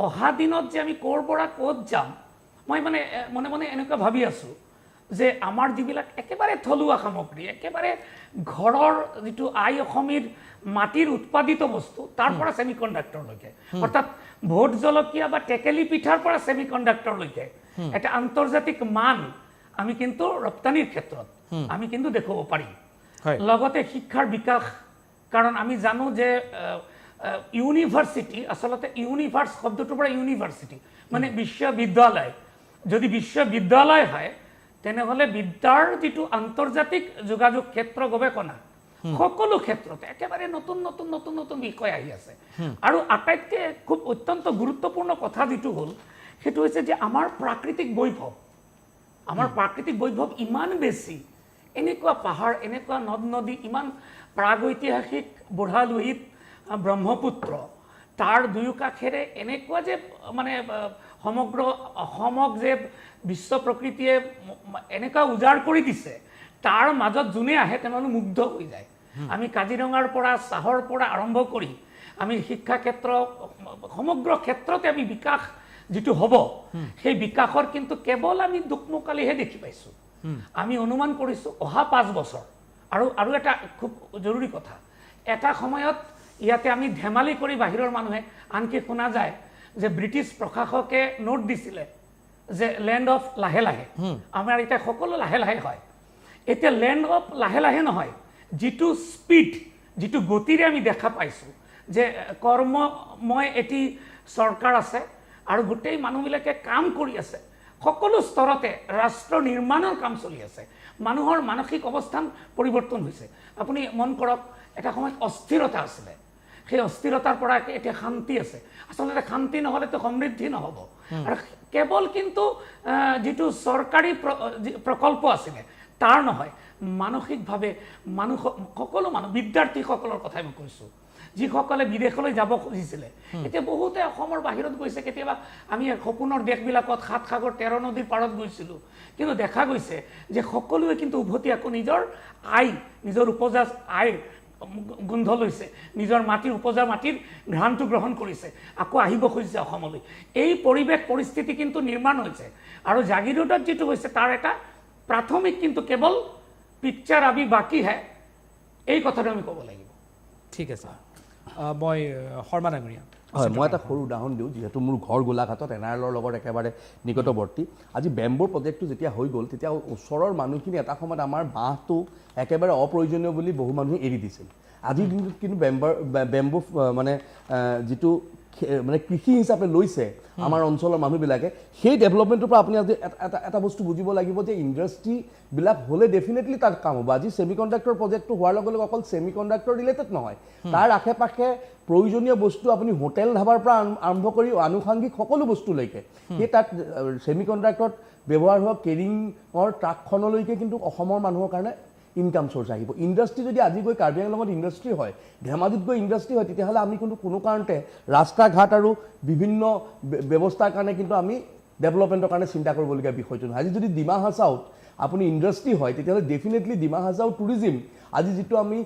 অহা দিনত যে আমি ক'ৰ পৰা ক'ত যাম মই মানে মনে মনে এনেকুৱা ভাবি আছোঁ যে আমাৰ যিবিলাক একেবাৰে থলুৱা সামগ্ৰী একেবাৰে ঘৰৰ যিটো আই অসমীৰ মাটিৰ উৎপাদিত বস্তু তাৰ পৰা ছেমিকণ্ডাক্টৰলৈকে অৰ্থাৎ ভোট জলকীয়া বা টেকেলি পিঠাৰ পৰা ছেমিকণ্ডাক্টৰলৈকে এটা আন্তৰ্জাতিক মান আমি কিন্তু ৰপ্তানিৰ ক্ষেত্ৰত আমি কিন্তু দেখুৱাব পাৰিম লগতে শিক্ষাৰ বিকাশ কাৰণ আমি জানো যে ইউনিভাৰ্চিটি আচলতে ইউনিভাৰ্ছ শব্দটোৰ পৰা ইউনিভাৰ্চিটি মানে বিশ্ববিদ্যালয় যদি বিশ্ববিদ্যালয় হয় তেনেহ'লে বিদ্যাৰ যিটো আন্তৰ্জাতিক যোগাযোগ ক্ষেত্ৰ গৱেষণা সকলো ক্ষেত্ৰতে একেবাৰে নতুন নতুন নতুন নতুন বিষয় আহি আছে আৰু আটাইতকৈ খুব অত্যন্ত গুৰুত্বপূৰ্ণ কথা যিটো হ'ল সেইটো হৈছে যে আমাৰ প্ৰাকৃতিক বৈভৱ ইমান বেছি এনেকুৱা পাহাৰ এনেকুৱা নদ নদী ইমান প্ৰাগৈতিহাসিক বুঢ়া লোহিত ব্ৰহ্মপুত্ৰ তাৰ দুয়ো কাষেৰে এনেকুৱা যে মানে সমগ্ৰ অসমক যে বিশ্ব প্ৰকৃতিয়ে এনেকুৱা উজাৰ কৰি দিছে তাৰ মাজত যোনে আহে তেনেহ'লে মুগ্ধ হৈ যায় আমি কাজিৰঙাৰ পৰা চাহৰ পৰা আৰম্ভ কৰি আমি শিক্ষা ক্ষেত্ৰ সমগ্ৰ ক্ষেত্ৰতে আমি বিকাশ যিটো হ'ব সেই বিকাশৰ কিন্তু কেৱল আমি দুকমুকালিহে দেখি পাইছোঁ আমি অনুমান কৰিছোঁ অহা 5 বছৰ আৰু এটা খুব জৰুৰী কথা এটা সময়ত ইয়াতে আমি ধেমালি কৰি বাহিৰৰ মানুহে আনকি শুনা যায় যে ব্ৰিটিছ প্ৰশাসকে নোট দিছিলে যে লেণ্ড অফ লাহে লাহে আমাৰ এতিয়া সকলো লাহে লাহে হয় এতিয়া লেণ্ড অফ লাহে লাহে নহয় যিটো স্পীড যিটো গতিৰে আমি দেখা পাইছোঁ যে কৰ্মময় এটি চৰকাৰ আছে আৰু গোটেই মানুহবিলাকে কাম কৰি আছে সকলো স্তৰতে ৰাষ্ট্ৰ নিৰ্মাণৰ কাম চলি আছে মানুহৰ মানসিক অৱস্থান পৰিৱৰ্তন হৈছে আপুনি মন কৰক এটা সময়ত অস্থিৰতা আছিলে সেই অস্থিৰতাৰ পৰা এতিয়া শান্তি আছে আচলতে শান্তি নহ'লেতো সমৃদ্ধি নহ'ব আৰু কেৱল কিন্তু যিটো চৰকাৰী প্ৰকল্প আছিলে তাৰ নহয় মানসিকভাৱে সকলো মানুহ বিদ্যাৰ্থীসকলৰ কথাই মই কৈছোঁ যিসকলে বিদেশলৈ যাব খুজিছিলে এতিয়া বহুতে অসমৰ বাহিৰত গৈছে কেতিয়াবা আমি সপোনৰ দেশবিলাকত 7 সাগৰ 13 নদীৰ পাৰত গৈছিলোঁ কিন্তু দেখা গৈছে যে সকলোৱে কিন্তু উভতি আকৌ নিজৰ উপজা আইৰ গোন্ধ লৈছে নিজৰ মাটিৰ উপজা মাটিৰ ঘ্ৰাণটো গ্ৰহণ কৰিছে আকৌ আহিব খুজিছে অসমলৈ এই পৰিৱেশ পৰিস্থিতি কিন্তু নিৰ্মাণ হৈছে আৰু জাগিৰোডত যিটো হৈছে তাৰ এটা প্ৰাথমিক কিন্তু কেৱল পিকচাৰ আবি বাকী হে এই কথাটো আমি ক'ব লাগিব ঠিক আছে মই শৰ্মা ডাঙৰীয়া হয় মই এটা সৰু উদাহৰণ দিওঁ যিহেতু মোৰ ঘৰ গোলাঘাটত এনআৰএলৰ লগত একেবাৰে নিকটৱৰ্তী আজি বেম্বৰ প্ৰজেক্টটো যেতিয়া হৈ গ'ল তেতিয়া ওচৰৰ মানুহখিনি এটা সময়ত আমাৰ বাঁহটো একেবাৰে অপ্ৰয়োজনীয় বুলি বহু মানুহে এৰি দিছিল আজিৰ দিনটোত কিন্তু বেম্বো মানে যিটো মানে কৃষি হিচাপে লৈছে আমাৰ অঞ্চলৰ মানুহবিলাকে সেই ডেভেলপমেণ্টৰ পৰা আপুনি আজি এটা বস্তু বুজিব লাগিব যে ইণ্ডাষ্ট্ৰীবিলাক হ'লে ডেফিনেটলি তাত কাম হ'ব আজি ছেমিকণ্ডাক্টৰ প্ৰজেক্টটো হোৱাৰ লগে লগে অকল ছেমিকণ্ডাক্টৰ ৰিলেটেড নহয় তাৰ আশে পাশে প্ৰয়োজনীয় বস্তু আপুনি হোটেল ধাবাৰ পৰা আৰম্ভ কৰি আনুষাংগিক সকলো বস্তুলৈকে সেই তাত ছেমিকণ্ডাক্টৰত ব্যৱহাৰ হোৱা কেৰিঙৰ ট্ৰাকখনলৈকে কিন্তু অসমৰ মানুহৰ কাৰণে ইনকাম সোৰ্স আহিব ইণ্ডাষ্ট্ৰী যদি আজি গৈ কাৰ্বি আংলঙত ইণ্ডাষ্ট্ৰী হয় ধেমাজিত গৈ ইণ্ডাষ্ট্ৰী হয় তেতিয়াহ'লে আমি কিন্তু কোনো কাৰণতে ৰাস্তা ঘাট আৰু বিভিন্ন ব্যৱস্থাৰ কাৰণে কিন্তু আমি ডেভেলপমেণ্টৰ কাৰণে চিন্তা কৰিবলগীয়া বিষয়টো নহয় আজি যদি ডিমা হাছাওত আপুনি ইণ্ডাষ্ট্ৰী হয় তেতিয়াহ'লে ডেফিনেটলি ডিমা হাছাও টুৰিজিম আজি যিটো আমি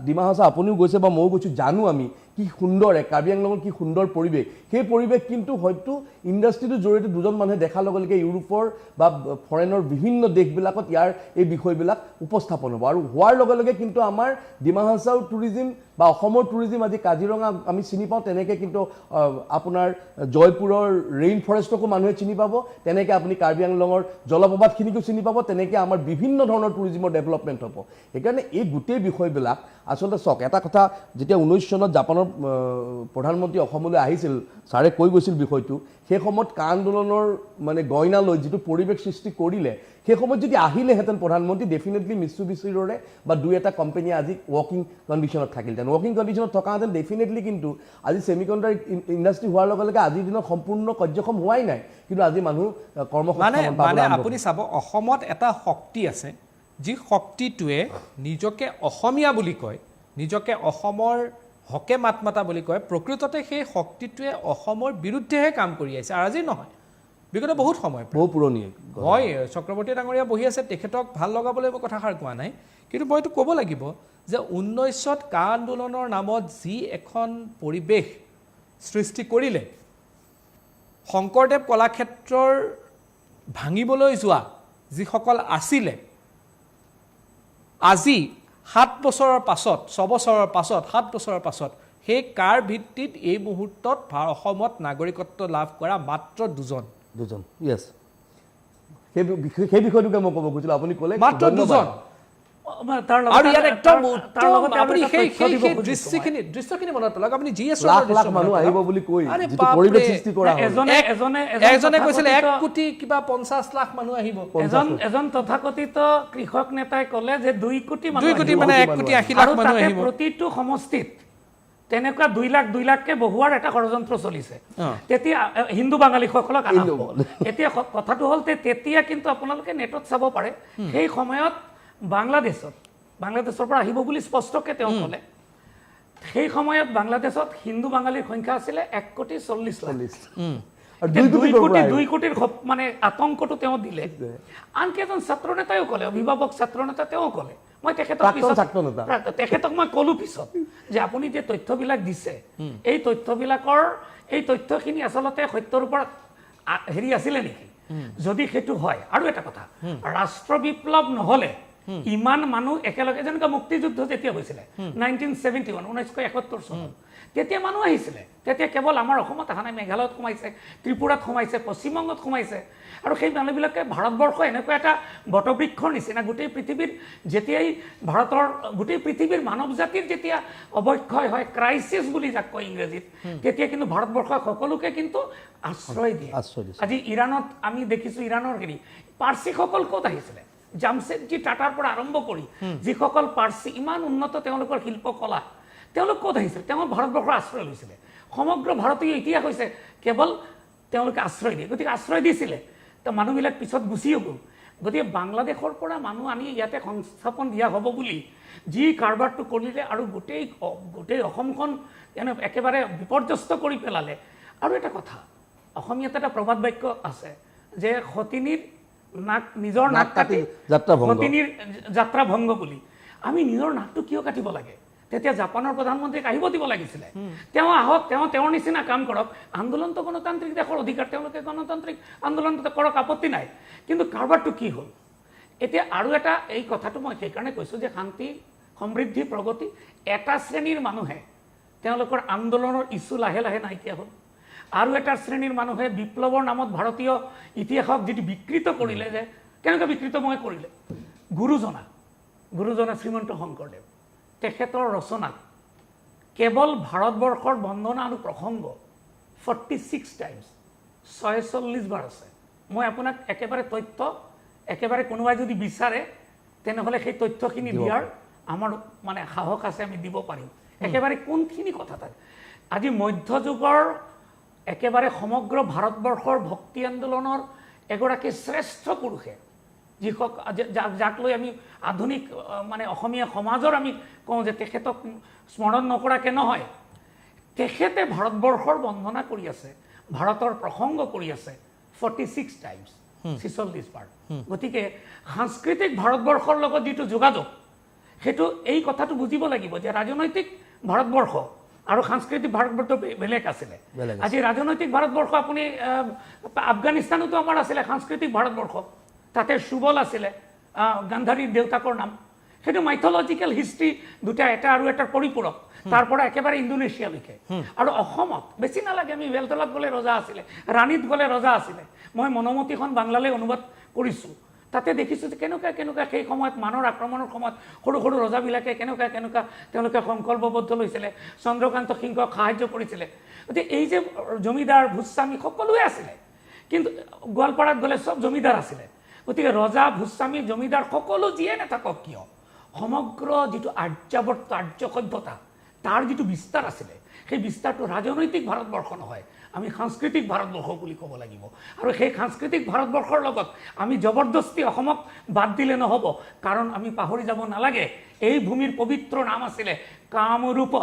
ডিমা হাছাও আপুনিও গৈছে বা ময়ো গৈছোঁ জানো আমি কি সুন্দৰ কাৰ্বি আংলঙৰ কি সুন্দৰ পৰিৱেশ সেই পৰিৱেশ কিন্তু হয়তো ইণ্ডাষ্ট্ৰীটোৰ জৰিয়তে দুজন মানুহে দেখাৰ লগে লগে ইউৰোপৰ বা ফৰেনৰ বিভিন্ন দেশবিলাকত ইয়াৰ এই বিষয়বিলাক উপস্থাপন হ'ব আৰু হোৱাৰ লগে লগে কিন্তু আমাৰ ডিমা হাছাও টুৰিজিম বা অসমৰ টুৰিজিম আজি কাজিৰঙা আমি চিনি পাওঁ তেনেকৈ কিন্তু আপোনাৰ জয়পুৰৰ ৰেইন ফৰেষ্টকো মানুহে চিনি পাব তেনেকৈ আপুনি কাৰ্বি আংলঙৰ জলপ্ৰপাতখিনিকো চিনি পাব তেনেকৈ আমাৰ বিভিন্ন ধৰণৰ টুৰিজিমৰ ডেভেলপমেণ্ট হ'ব সেইকাৰণে এই গোটেই বিষয়বিলাক আচলতে চাওক এটা কথা যেতিয়া 19 চনত জাপানৰ প্ৰধানমন্ত্ৰী অসমলৈ আহিছিল ছাৰে কৈ গৈছিল বিষয়টো সেই সময়ত কা আন্দোলনৰ মানে গইনা লৈ যিটো পৰিৱেশ সৃষ্টি কৰিলে সেই সময়ত যদি আহিলেহেঁতেন প্ৰধানমন্ত্ৰী ডেফিনেটলি মিটছুবিছিৰ দৰে বা দুই এটা কোম্পানী আজি ৱৰ্কিং কণ্ডিশ্যনত থাকিলহেঁতেন ৱৰ্কিং কণ্ডিশ্যনত থকাহেঁতেন ডেফিনেটলি কিন্তু আজি ছেমিকণ্ডাক্টৰ ইণ্ডাষ্ট্ৰী হোৱাৰ লগে লগে আজিৰ দিনত সম্পূৰ্ণ কাৰ্যক্ষম হোৱাই নাই কিন্তু আজি মানুহ কৰ্মসংস্থাপন মানে আপুনি চাব অসমত এটা শক্তি আছে যি শক্তিটোৱে নিজকে অসমীয়া বুলি কয় নিজকে অসমৰ হকে মাত মাতা বুলি কয় প্ৰকৃততে সেই শক্তিটোৱে অসমৰ বিৰুদ্ধেহে কাম কৰি আছে আৰু আজি নহয় বিগত বহুত সময় বহু পুৰণি মই চক্ৰৱৰ্তী ডাঙৰীয়া বহি আছে তেখেতক ভাল লগাবলৈ মই কথাষাৰ কোৱা নাই কিন্তু মই এইটো ক'ব লাগিব যে 1900ত কা আন্দোলনৰ নামত যি এখন পৰিৱেশ সৃষ্টি কৰিলে শংকৰদেৱ কলাক্ষেত্ৰৰ ভাঙিবলৈ যোৱা যিসকল আছিলে আজি 7 বছৰৰ পাছত 6 বছৰৰ পাছত 7 বছৰৰ পাছত সেই কাৰ ভিত্তিত এই মুহূৰ্তত অসমত নাগৰিকত্ব লাভ কৰা মাত্ৰ দুজন য়েছ সেই বিষয়টোকে মই ক'ব খুজিছিলোঁ আপুনি ক'লে মাত্ৰ দুজন আৰু ইয়াত একদম আপুনি সেই দৃশ্যখিনি মনত পেলাওক আপুনি লাখ মানুহ আহিব বুলি কৈ যিটো পৰিৱেশ সৃষ্টি কৰা এজনে কৈছিলে 1 কোটি কিবা 50 লাখ মানুহ আহিব এজন তথাকথিত কৃষক নেতাই ক'লে যে 2 কোটি মানে 1 কোটি 80 লাখ মানুহ আহিব প্ৰতিটো সমষ্টিত তেনেকুৱা 2 লাখকে বহুৱাৰ এটা ষড়যন্ত্ৰ চলিছে তেতিয়া হিন্দু বাঙালীসকলক আনা হ'ব এতিয়া কথাটো হ'ল তেতিয়া কিন্তু আপোনালোকে নেটত চাব পাৰে সেই সময়ত বাংলাদেশৰ পৰা আহিব বুলি স্পষ্টকৈ তেওঁ ক'লে সেই সময়ত বাংলাদেশত হিন্দু বাঙালীৰ সংখ্যা আছিলে 1 কোটি 40 লাখ আৰু 2 কোটিৰ মানে আতংকটো তেওঁ দিলে আনকি এজন ছাত্ৰ নেতাইও ক'লে অভিভাৱক ছাত্ৰ নেতা তেওঁ ক'লে মই তেখেতক মই ক'লো পিছত যে আপুনি যে তথ্যবিলাক দিছে এই তথ্যখিনি আচলতে সত্যৰ ওপৰত হেৰি আছিলে নেকি যদি সেইটো হয় আৰু এটা কথা ৰাষ্ট্ৰ বিপ্লৱ নহ'লে ইমান মানুহ একেলগে যেনেকৈ মুক্তিযুদ্ধ যেতিয়া হৈছিলে 1971 চনত তেতিয়া মানুহ আহিছিলে তেতিয়া কেৱল আমাৰ অসমত অহা নাই মেঘালয়ত সোমাইছে ত্ৰিপুৰাত সোমাইছে পশ্চিমবংগত সোমাইছে আৰু সেই মানুহবিলাকে ভাৰতবৰ্ষ এনেকুৱা এটা বটবৃক্ষৰ নিচিনা গোটেই পৃথিৱীৰ যেতিয়াই ভাৰতৰ গোটেই পৃথিৱীৰ মানৱ জাতিৰ যেতিয়া অৱক্ষয় হয় ক্ৰাইচিছ বুলি যাক কয় ইংৰাজীত তেতিয়া কিন্তু ভাৰতবৰ্ষই সকলোকে কিন্তু আশ্ৰয় দিয়ে আজি ইৰাণত আমি দেখিছোঁ ইৰাণৰ হেৰি পাৰ্চীসকল ক'ত আহিছিলে জামছেদজী টাটাৰ পৰা আৰম্ভ কৰি যিসকল পাৰ্চী ইমান উন্নত তেওঁলোকৰ শিল্পকলা তেওঁলোক ক'ত আহিছিলে তেওঁ ভাৰতবৰ্ষৰ আশ্ৰয় লৈছিলে সমগ্ৰ ভাৰতীয় ইতিহাস হৈছে কেৱল তেওঁলোকে আশ্ৰয় দিয়ে গতিকে আশ্ৰয় দিছিলে তো মানুহবিলাক পিছত গুচিও গ'ল গতিকে বাংলাদেশৰ পৰা মানুহ আনি ইয়াতে সংস্থাপন দিয়া হ'ব বুলি যি কাৰবাৰটো কৰিলে আৰু গোটেই অসমখন একেবাৰে বিপৰ্যস্ত কৰি পেলালে আৰু এটা কথা অসমীয়াত এটা প্ৰবাদ বাক্য আছে যে সতিনীৰ নিজৰ নাক কাটি সতিনীৰ যাত্ৰা ভংগ বুলি আমি নিজৰ নাকটো কিয় কাটিব লাগে তেতিয়া জাপানৰ প্ৰধানমন্ত্ৰীক আহিব দিব লাগিছিলে তেওঁ আহক তেওঁৰ নিচিনা কাম কৰক আন্দোলনটো গণতান্ত্ৰিক দেশৰ অধিকাৰ তেওঁলোকে গণতান্ত্ৰিক আন্দোলনটো কৰক আপত্তি নাই কিন্তু কাৰবাৰটো কি হ'ল এতিয়া আৰু এটা এই কথাটো মই সেইকাৰণে কৈছোঁ যে শান্তি সমৃদ্ধি প্ৰগতি এটা শ্ৰেণীৰ মানুহে তেওঁলোকৰ আন্দোলনৰ ইছ্যু লাহে লাহে নাইকিয়া হ'ল আৰু এটা শ্ৰেণীৰ মানুহে বিপ্লৱৰ নামত ভাৰতীয় ইতিহাসক যিটো বিকৃত কৰিলে যে কেনেকৈ বিকৃত মই কৰিলে গুৰুজনা শ্ৰীমন্ত শংকৰদেৱ তেখেতৰ ৰচনাত কেৱল ভাৰতবৰ্ষৰ বন্দনা আৰু প্ৰসংগ 46 টাইমছ 46 বাৰ আছে মই আপোনাক একেবাৰে কোনোবাই যদি বিচাৰে তেনেহ'লে সেই তথ্যখিনি দিয়াৰ আমাৰ মানে সাহস আছে আমি দিব পাৰিম একেবাৰে কোনখিনি কথা থাকে আজি মধ্যযুগৰ একেবাৰে সমগ্ৰ ভাৰতবৰ্ষৰ ভক্তি আন্দোলনৰ এগৰাকী শ্ৰেষ্ঠ পুৰুষে যাক লৈ আমি আধুনিক মানে অসমীয়া সমাজৰ আমি কওঁ যে তেখেতক স্মৰণ নকৰাকৈ নহয় তেখেতে ভাৰতবৰ্ষৰ বন্দনা কৰি আছে ভাৰতৰ প্ৰসংগ কৰি আছে 46 টাইমছ 46 বাৰ গতিকে সাংস্কৃতিক ভাৰতবৰ্ষৰ লগত যিটো যোগাযোগ সেইটো এই কথাটো বুজিব লাগিব যে ৰাজনৈতিক ভাৰতবৰ্ষ আৰু সাংস্কৃতিক ভাৰতবৰ্ষ বেলেগ আছিলে আজি ৰাজনৈতিক ভাৰতবৰ্ষ আপুনি আফগানিস্তানতো আমাৰ আছিলে সাংস্কৃতিক ভাৰতবৰ্ষ তাতে সুবল আছিলে গান্ধাৰীৰ দেউতাকৰ নাম সেইটো মাইথলজিকেল হিষ্ট্ৰী দুটা এটা আৰু এটাৰ পৰিপূৰক তাৰ পৰা একেবাৰে ইণ্ডোনেছিয়ালৈকে আৰু অসমত বেছি নালাগে আমি বেলতলাত গ'লে ৰজা আছিলে ৰাণীত গ'লে ৰজা আছিলে মই মনোমতীখন বাংলালৈ অনুবাদ কৰিছোঁ তাতে দেখিছোঁ যে কেনেকুৱা সেই সময়ত মানৰ আক্ৰমণৰ সময়ত সৰু সৰু ৰজাবিলাকে কেনেকুৱা তেওঁলোকে সংকল্পবদ্ধ লৈছিলে চন্দ্ৰকান্ত সিংহক সাহায্য কৰিছিলে গতিকে এই যে জমিদাৰ ভূস্বামী সকলোৱে আছিলে কিন্তু গোৱালপাৰাত গ'লে চব জমিদাৰ আছিলে গতিকে ৰজা ভূস্বামী জমিদাৰ সকলো যিয়ে নাথাকক কিয় সমগ্ৰ যিটো আৰ্যাৱৰ্ত আৰ্য সভ্যতা তাৰ যিটো বিস্তাৰ আছিলে সেই বিস্তাৰটো ৰাজনৈতিক ভাৰতবৰ্ষ নহয় আমি সাংস্কৃতিক ভাৰতবৰ্ষ বুলি ক'ব লাগিব আৰু সেই সাংস্কৃতিক ভাৰতবৰ্ষৰ লগত আমি জবৰদস্তি অসমক বাদ দিলে নহ'ব কাৰণ আমি পাহৰি যাব নালাগে এই ভূমিৰ পবিত্ৰ নাম আছিলে কামৰূপ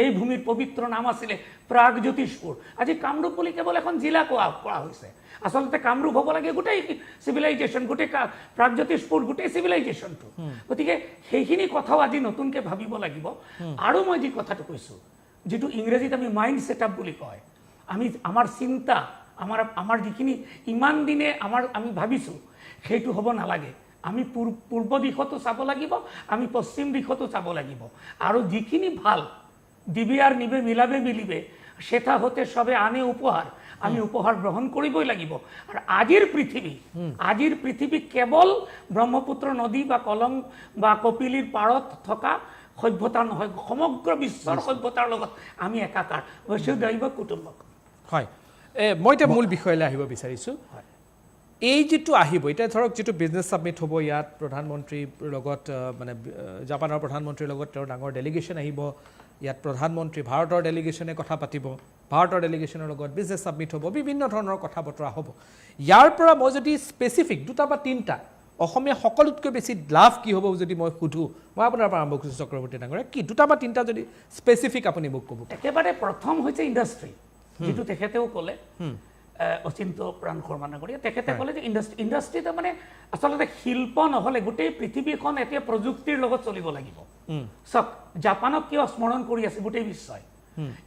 এই ভূমিৰ পবিত্ৰ নাম আছিলে প্ৰাগজ্যোতিষপুৰ। আজি কামৰূপ বুলি কেৱল এখন জিলা কোৱা হৈছে, আচলতে কামৰূপ হ'ব লাগে গোটেই চিভিলাইজেশ্যন, গোটেই প্ৰাগজ্যোতিষপুৰ, গোটেই চিভিলাইজেশ্যনটো। গতিকে সেইখিনি কথাও আজি নতুনকৈ ভাবিব লাগিব। আৰু মই যি কথাটো কৈছোঁ, যিটো ইংৰাজীত আমি মাইণ্ড ছেটআপ বুলি কয়, আমাৰ চিন্তা, আমাৰ যিখিনি ইমান দিনে আমি ভাবিছোঁ সেইটো হ'ব নালাগে। আমি পূৰ্ব দিশতো চাব লাগিব, আমি পশ্চিম দিশতো চাব লাগিব। আৰু যিখিনি ভাল দিবে আর নিবে মিলাবে মিলিবে, সেটা হতে সবে আনে উপহার, আমি উপহার গ্রহণ করবই লাগিব। আর আজির পৃথিবী কেবল ব্রহ্মপুত্র নদী বা কলং বা কপিলির পাৰত থকা সভ্যতা নহয়, সমগ্ৰ বিশ্বৰ সভ্যতাৰ লগত আমি একাকাৰ। বসুধৈৱ কুটুম্বকম। হয়, মই এতিয়া মূল বিষয়লৈ আহিব বিচাৰিছোঁ। এই যিটো আহিব এতিয়া ধৰক যিটো বিজনেছ ছাবমিট হ'ব, ইয়াত প্ৰধানমন্ত্ৰীৰ লগত মানে জাপানৰ প্ৰধানমন্ত্ৰীৰ লগত তেওঁৰ ডাঙৰ ডেলিগেশ্যন আহিব, ইয়াত প্ৰধানমন্ত্ৰী ভাৰতৰ ডেলিগেশ্যনে কথা পাতিব, ভাৰতৰ ডেলিগেশ্যনৰ লগত বিজনেছ ছাবমিট হ'ব, বিভিন্ন ধৰণৰ কথা বতৰা হ'ব। ইয়াৰ পৰা মই যদি স্পেচিফিক 2টা বা 3টা অসমীয়া সকলোতকৈ বেছি লাভ কি হ'ব যদি মই সুধোঁ, মই আপোনাৰ পৰা আৰম্ভ কৰিছোঁ চক্ৰৱৰ্তী ডাঙৰীয়া, কি 2টা বা 3টা যদি স্পেচিফিক আপুনি মোক ক'ব। একেবাৰে প্ৰথম হৈছে ইণ্ডাষ্ট্ৰী, যিটো তেখেতেও ক'লে, অচিন্ত প্ৰাণ শৰ্মা ডাঙৰীয়া, তেখেতে ক'লে যে ইণ্ডাষ্ট্ৰী তাৰমানে আচলতে শিল্প নহ'লে গোটেই পৃথিৱীখন এতিয়া প্ৰযুক্তিৰ লগত চলিব লাগিব। চাওক, জাপানক কিয় স্মৰণ কৰি আছে গোটেই বিশ্বই,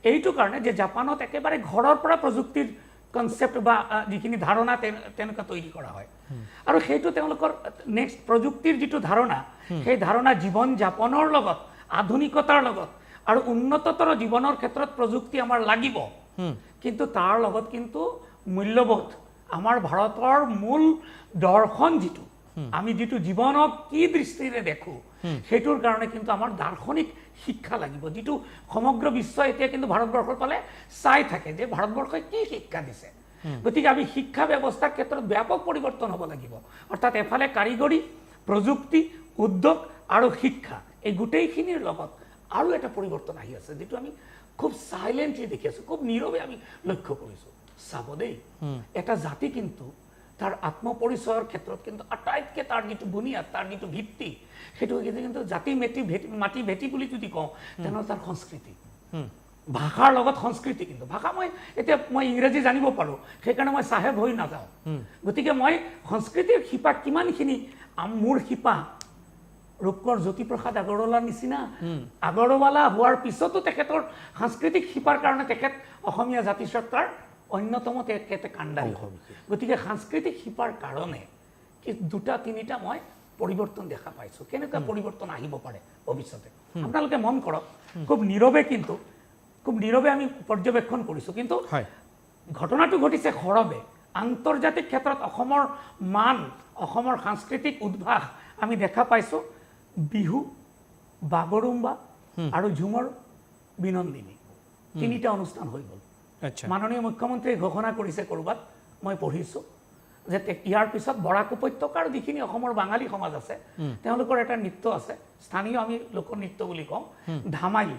এইটো কাৰণে যে জাপানত একেবাৰে ঘৰৰ পৰা প্ৰযুক্তিৰ কনচেপ্ট বা যিখিনি ধাৰণা তেনেকুৱা তৈৰি কৰা হয়। আৰু সেইটো তেওঁলোকৰ নেক্সট প্ৰযুক্তিৰ যিটো ধাৰণা, সেই ধাৰণা জীৱন যাপনৰ লগত, আধুনিকতাৰ লগত আৰু উন্নততৰ জীৱনৰ ক্ষেত্ৰত প্ৰযুক্তি আমাৰ লাগিব, কিন্তু তাৰ লগত কিন্তু মূল্যবোধ, আমাৰ ভাৰতৰ মূল দৰ্শন যিটো, আমি যিটো জীৱনক কি দৃষ্টিৰে দেখোঁ, সেইটোৰ কাৰণে কিন্তু আমাৰ দাৰ্শনিক শিক্ষা লাগিব, যিটো সমগ্ৰ বিশ্বই এতিয়া কিন্তু ভাৰতবৰ্ষৰ ফালে চাই থাকে যে ভাৰতবৰ্ষই কি শিক্ষা দিছে। গতিকে আমি শিক্ষা ব্যৱস্থাৰ ক্ষেত্ৰত ব্যাপক পৰিৱৰ্তন হ'ব লাগিব। অৰ্থাৎ এফালে কাৰিকৰী, প্ৰযুক্তি, উদ্যোগ আৰু শিক্ষা, এই গোটেইখিনিৰ লগত আৰু এটা পৰিৱৰ্তন আহি আছে, যিটো আমি খুব সাইলেন্টলি দেখি আছোঁ, খুব নীৰৱে আমি লক্ষ্য কৰিছোঁ। চাব দেই, এটা জাতি কিন্তু তাৰ আত্মপৰিচয়ৰ ক্ষেত্ৰত কিন্তু আটাইতকৈ তাৰ যিটো বুনিয়াদ, তাৰ যিটো ভিত্তি, সেইটো কিন্তু জাতি মাটি ভেটি বুলি যদি কওঁ, তেনেহ'লে তাৰ সংস্কৃতি, ভাষাৰ লগত সংস্কৃতি। কিন্তু ভাষা মই ইংৰাজী জানিব পাৰোঁ, সেইকাৰণে মই চাহেব হৈ নাযাওঁ। গতিকে মই সংস্কৃতিৰ শিপা কিমানখিনি, মোৰ শিপা ৰূপকৰ জ্যোতিপ্ৰসাদ আগৰৱালাৰ নিচিনা, আগৰৱালা হোৱাৰ পিছতো তেখেতৰ সাংস্কৃতিক শিপাৰ কাৰণে তেখেত অসমীয়া জাতিসত্তাৰ অন্যতম তেখেতে কাণ্ডাৰী হ'ল। গতিকে সাংস্কৃতিক শিপাৰ কাৰণে 2টা 3টা মই পৰিৱৰ্তন দেখা পাইছোঁ। কেনেকুৱা পৰিৱৰ্তন আহিব পাৰে ভৱিষ্যতে আপোনালোকে মন কৰক, খুব নীৰৱে আমি পৰ্যবেক্ষণ কৰিছোঁ। কিন্তু ঘটনাটো ঘটিছে সৰবে। আন্তৰ্জাতিক ক্ষেত্ৰত অসমৰ মান, অসমৰ সাংস্কৃতিক উদ্ভাস আমি দেখা পাইছোঁ। বিহু, বাগৰুম্বা আৰু ঝুমৰ বিনন্দিনী, 3টা অনুষ্ঠান হৈ গ'ল। মাননীয় মুখ্যমন্ত্ৰীয়ে ঘোষণা কৰিছে ক'ৰবাত, মই পঢ়িছোঁ যে ইয়াৰ পিছত বৰাক উপত্যকাৰ যিখিনি অসমৰ বাঙালী সমাজ আছে, তেওঁলোকৰ এটা নৃত্য আছে, স্থানীয় আমি লোকনৃত্য বুলি কওঁ, ধামাইল,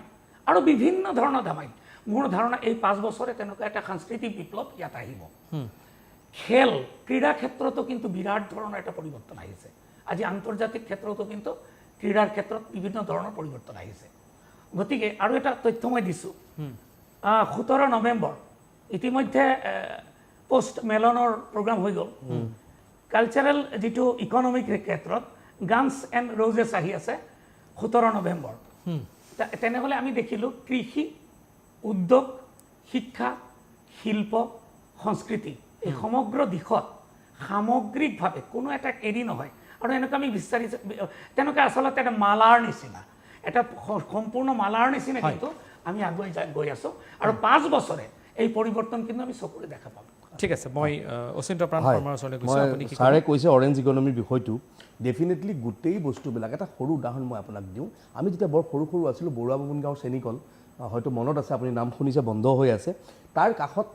আৰু বিভিন্ন ধৰণৰ ধামাইল। মোৰ ধাৰণা এই 5 বছৰে তেনেকুৱা এটা সাংস্কৃতিক বিপ্লৱ ইয়াত আহিব। খেল, ক্ৰীড়া ক্ষেত্ৰতো কিন্তু বিৰাট ধৰণৰ এটা পৰিৱৰ্তন আহিছে। আজি আন্তৰ্জাতিক ক্ষেত্ৰতো কিন্তু ক্ৰীড়াৰ ক্ষেত্ৰত বিভিন্ন ধৰণৰ পৰিৱৰ্তন আহিছে। গতিকে আৰু এটা তথ্য মই দিছোঁ, 17 নৱেম্বৰ ইতিমধ্যে পোষ্ট মেলনৰ প্ৰগ্ৰাম হৈ গ'ল। কালচাৰেল যিটো ইকনমিক ক্ষেত্ৰত গানছ এণ্ড ৰ'জেছ আহি আছে 17 নৱেম্বৰ। তেনেহ'লে আমি দেখিলোঁ কৃষি, উদ্যোগ, শিক্ষা, শিল্প, সংস্কৃতি, এই সমগ্ৰ দিশত সামগ্ৰিকভাৱে কোনো এটা এৰি নহয়। আৰু এনেকুৱা আমি বিচাৰিছোঁ, তেনেকুৱা আচলতে এটা মালাৰ নিচিনা, এটা সম্পূৰ্ণ মালাৰ নিচিনা কিন্তু আমি আগুৱাই গৈ আছোঁ। আৰু 5 বছৰে এই পৰিৱৰ্তন কিন্তু আমি চকুৰে দেখা পাম। ঠিক আছে, মই অচিন্ত প্ৰাণ শৰ্মাৰ ওচৰলৈ গৈছোঁ। আপুনি ছাৰে কৈছে অৰেঞ্জ ইকনমিৰ বিষয়টো, ডেফিনেটলি গোটেই বস্তুবিলাক, এটা সৰু উদাহৰণ মই আপোনাক দিওঁ। আমি যেতিয়া বৰ সৰু আছিলোঁ, বৰুৱা বামুণ গাঁৱৰ চেনিকল, হয়তো মনত আছে, আপুনি নাম শুনিছে, বন্ধ হৈ আছে, তাৰ কাষত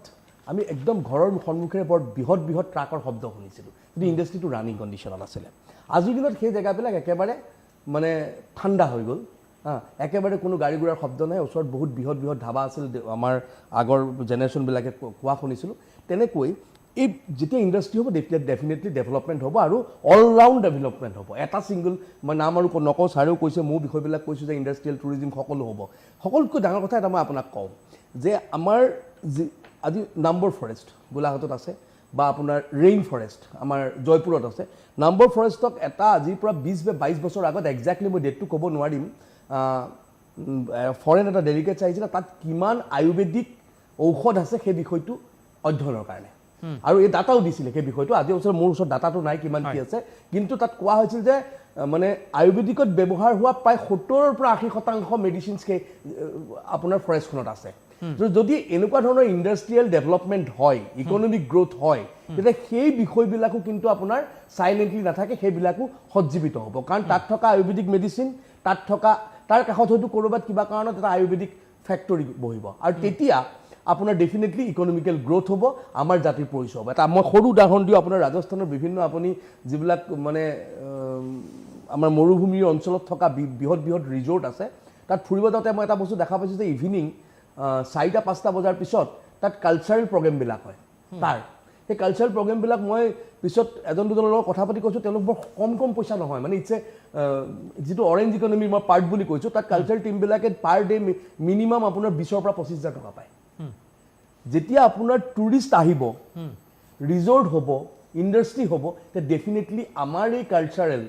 আমি একদম ঘৰৰ সন্মুখেৰে বৰ বৃহৎ ট্ৰাকৰ শব্দ শুনিছিলোঁ, কিন্তু ইণ্ডাষ্ট্ৰিটো ৰানিং কণ্ডিশ্যনত আছিলে। আজিৰ দিনত সেই জেগাবিলাক একেবাৰে মানে ঠাণ্ডা হৈ গ'ল, একেবাৰে কোনো গাড়ী ঘোঁৰাৰ শব্দ নাই, ওচৰত বহুত বৃহৎ ধাবা আছিল, আমাৰ আগৰ জেনেৰেশ্যনবিলাকে কোৱা শুনিছিলোঁ। তেনেকৈ এই যেতিয়া ইণ্ডাষ্ট্ৰি হ'ব ডেফিনেটলি ডেভেলপমেণ্ট হ'ব আৰু অলৰাউণ্ড ডেভেলপমেণ্ট হ'ব। এটা ছিংগল মই নাম আৰু নকওঁ, ছাৰেও কৈছে, মোৰ বিষয়বিলাক কৈছোঁ যে ইণ্ডাষ্ট্ৰিয়েল টুৰিজিম সকলো হ'ব। সকলোতকৈ ডাঙৰ কথা এটা মই আপোনাক কওঁ যে আমাৰ আজি নাম্বৰ ফৰেষ্ট গোলাঘাটত আছে বা আপোনাৰ ৰেইন ফৰেষ্ট আমাৰ জয়পুৰত আছে। নাম্বৰ ফৰেষ্টক এটা আজিৰ পৰা 20 বা 22 বছৰ আগত একজেক্টলি মই ডেটটো ক'ব নোৱাৰিম, ফৰেন এটা ডেলিগেটছ আহিছিলে, তাত কিমান আয়ুৰ্বেদিক ঔষধ আছে সেই বিষয়টো অধ্যয়নৰ কাৰণে, আৰু এই ডাটাও দিছিলে সেই বিষয়টো। আজি ওচৰত মোৰ ওচৰত ডাটাটো নাই কিমান কি আছে, কিন্তু তাত কোৱা হৈছিল যে মানে আয়ুৰ্বেদিকত ব্যৱহাৰ হোৱা প্ৰায় 70 পৰা 80% মেডিচিনছ সেই আপোনাৰ ফৰেষ্টখনত আছে। যদি এনেকুৱা ধৰণৰ ইণ্ডাষ্ট্ৰিয়েল ডেভেলপমেণ্ট হয়, ইকনমিক গ্ৰোথ হয়, তেতিয়া সেই বিষয়বিলাকো কিন্তু আপোনাৰ চাইলেণ্টলি নাথাকে, সেইবিলাকো সজ্জীৱিত হ'ব। কাৰণ তাত থকা আয়ুৰ্বেদিক মেডিচিন, তাত থকা তাৰ কাষত হয়তো ক'ৰবাত কিবা কাৰণত এটা আয়ুৰ্বেদিক ফেক্টৰী বহিব, আৰু তেতিয়া আপোনাৰ ডেফিনেটলি ইকনমিকেল গ্ৰোথ হ'ব, আমাৰ জাতিৰ পৰিচয় হ'ব। এটা মই সৰু উদাহৰণ দিওঁ, আপোনাৰ ৰাজস্থানৰ বিভিন্ন আপুনি যিবিলাক মানে আমাৰ মৰুভূমিৰ অঞ্চলত থকা বৃহৎ বৃহৎ ৰিজৰ্ট আছে, তাত ফুৰিব যাওঁতে মই এটা বস্তু দেখা পাইছোঁ যে ইভিনিং 4-5টা বজাৰ পিছত তাত কালচাৰেল প্ৰগ্ৰেমবিলাক হয়। সেই কালচাৰেল প্ৰগ্ৰেমবিলাক মই পিছত এজন দুজনৰ লগত কথা পাতি কৈছোঁ, তেওঁলোক বৰ কম পইচা নহয়, মানে ইটছ যিটো অৰেঞ্জ ইকনমিৰ মই পাৰ্ট বুলি কৈছোঁ, তাত কালচাৰেল টিমবিলাকে পাৰ ডে মিনিমাম আপোনাৰ 20,000 পৰা 25,000 টকা পায়। যেতিয়া আপোনাৰ টুৰিষ্ট আহিব, ৰিজৰ্ট হ'ব, ইণ্ডাষ্ট্ৰি হ'ব, তেতিয়া ডেফিনেটলি আমাৰ এই কালচাৰেল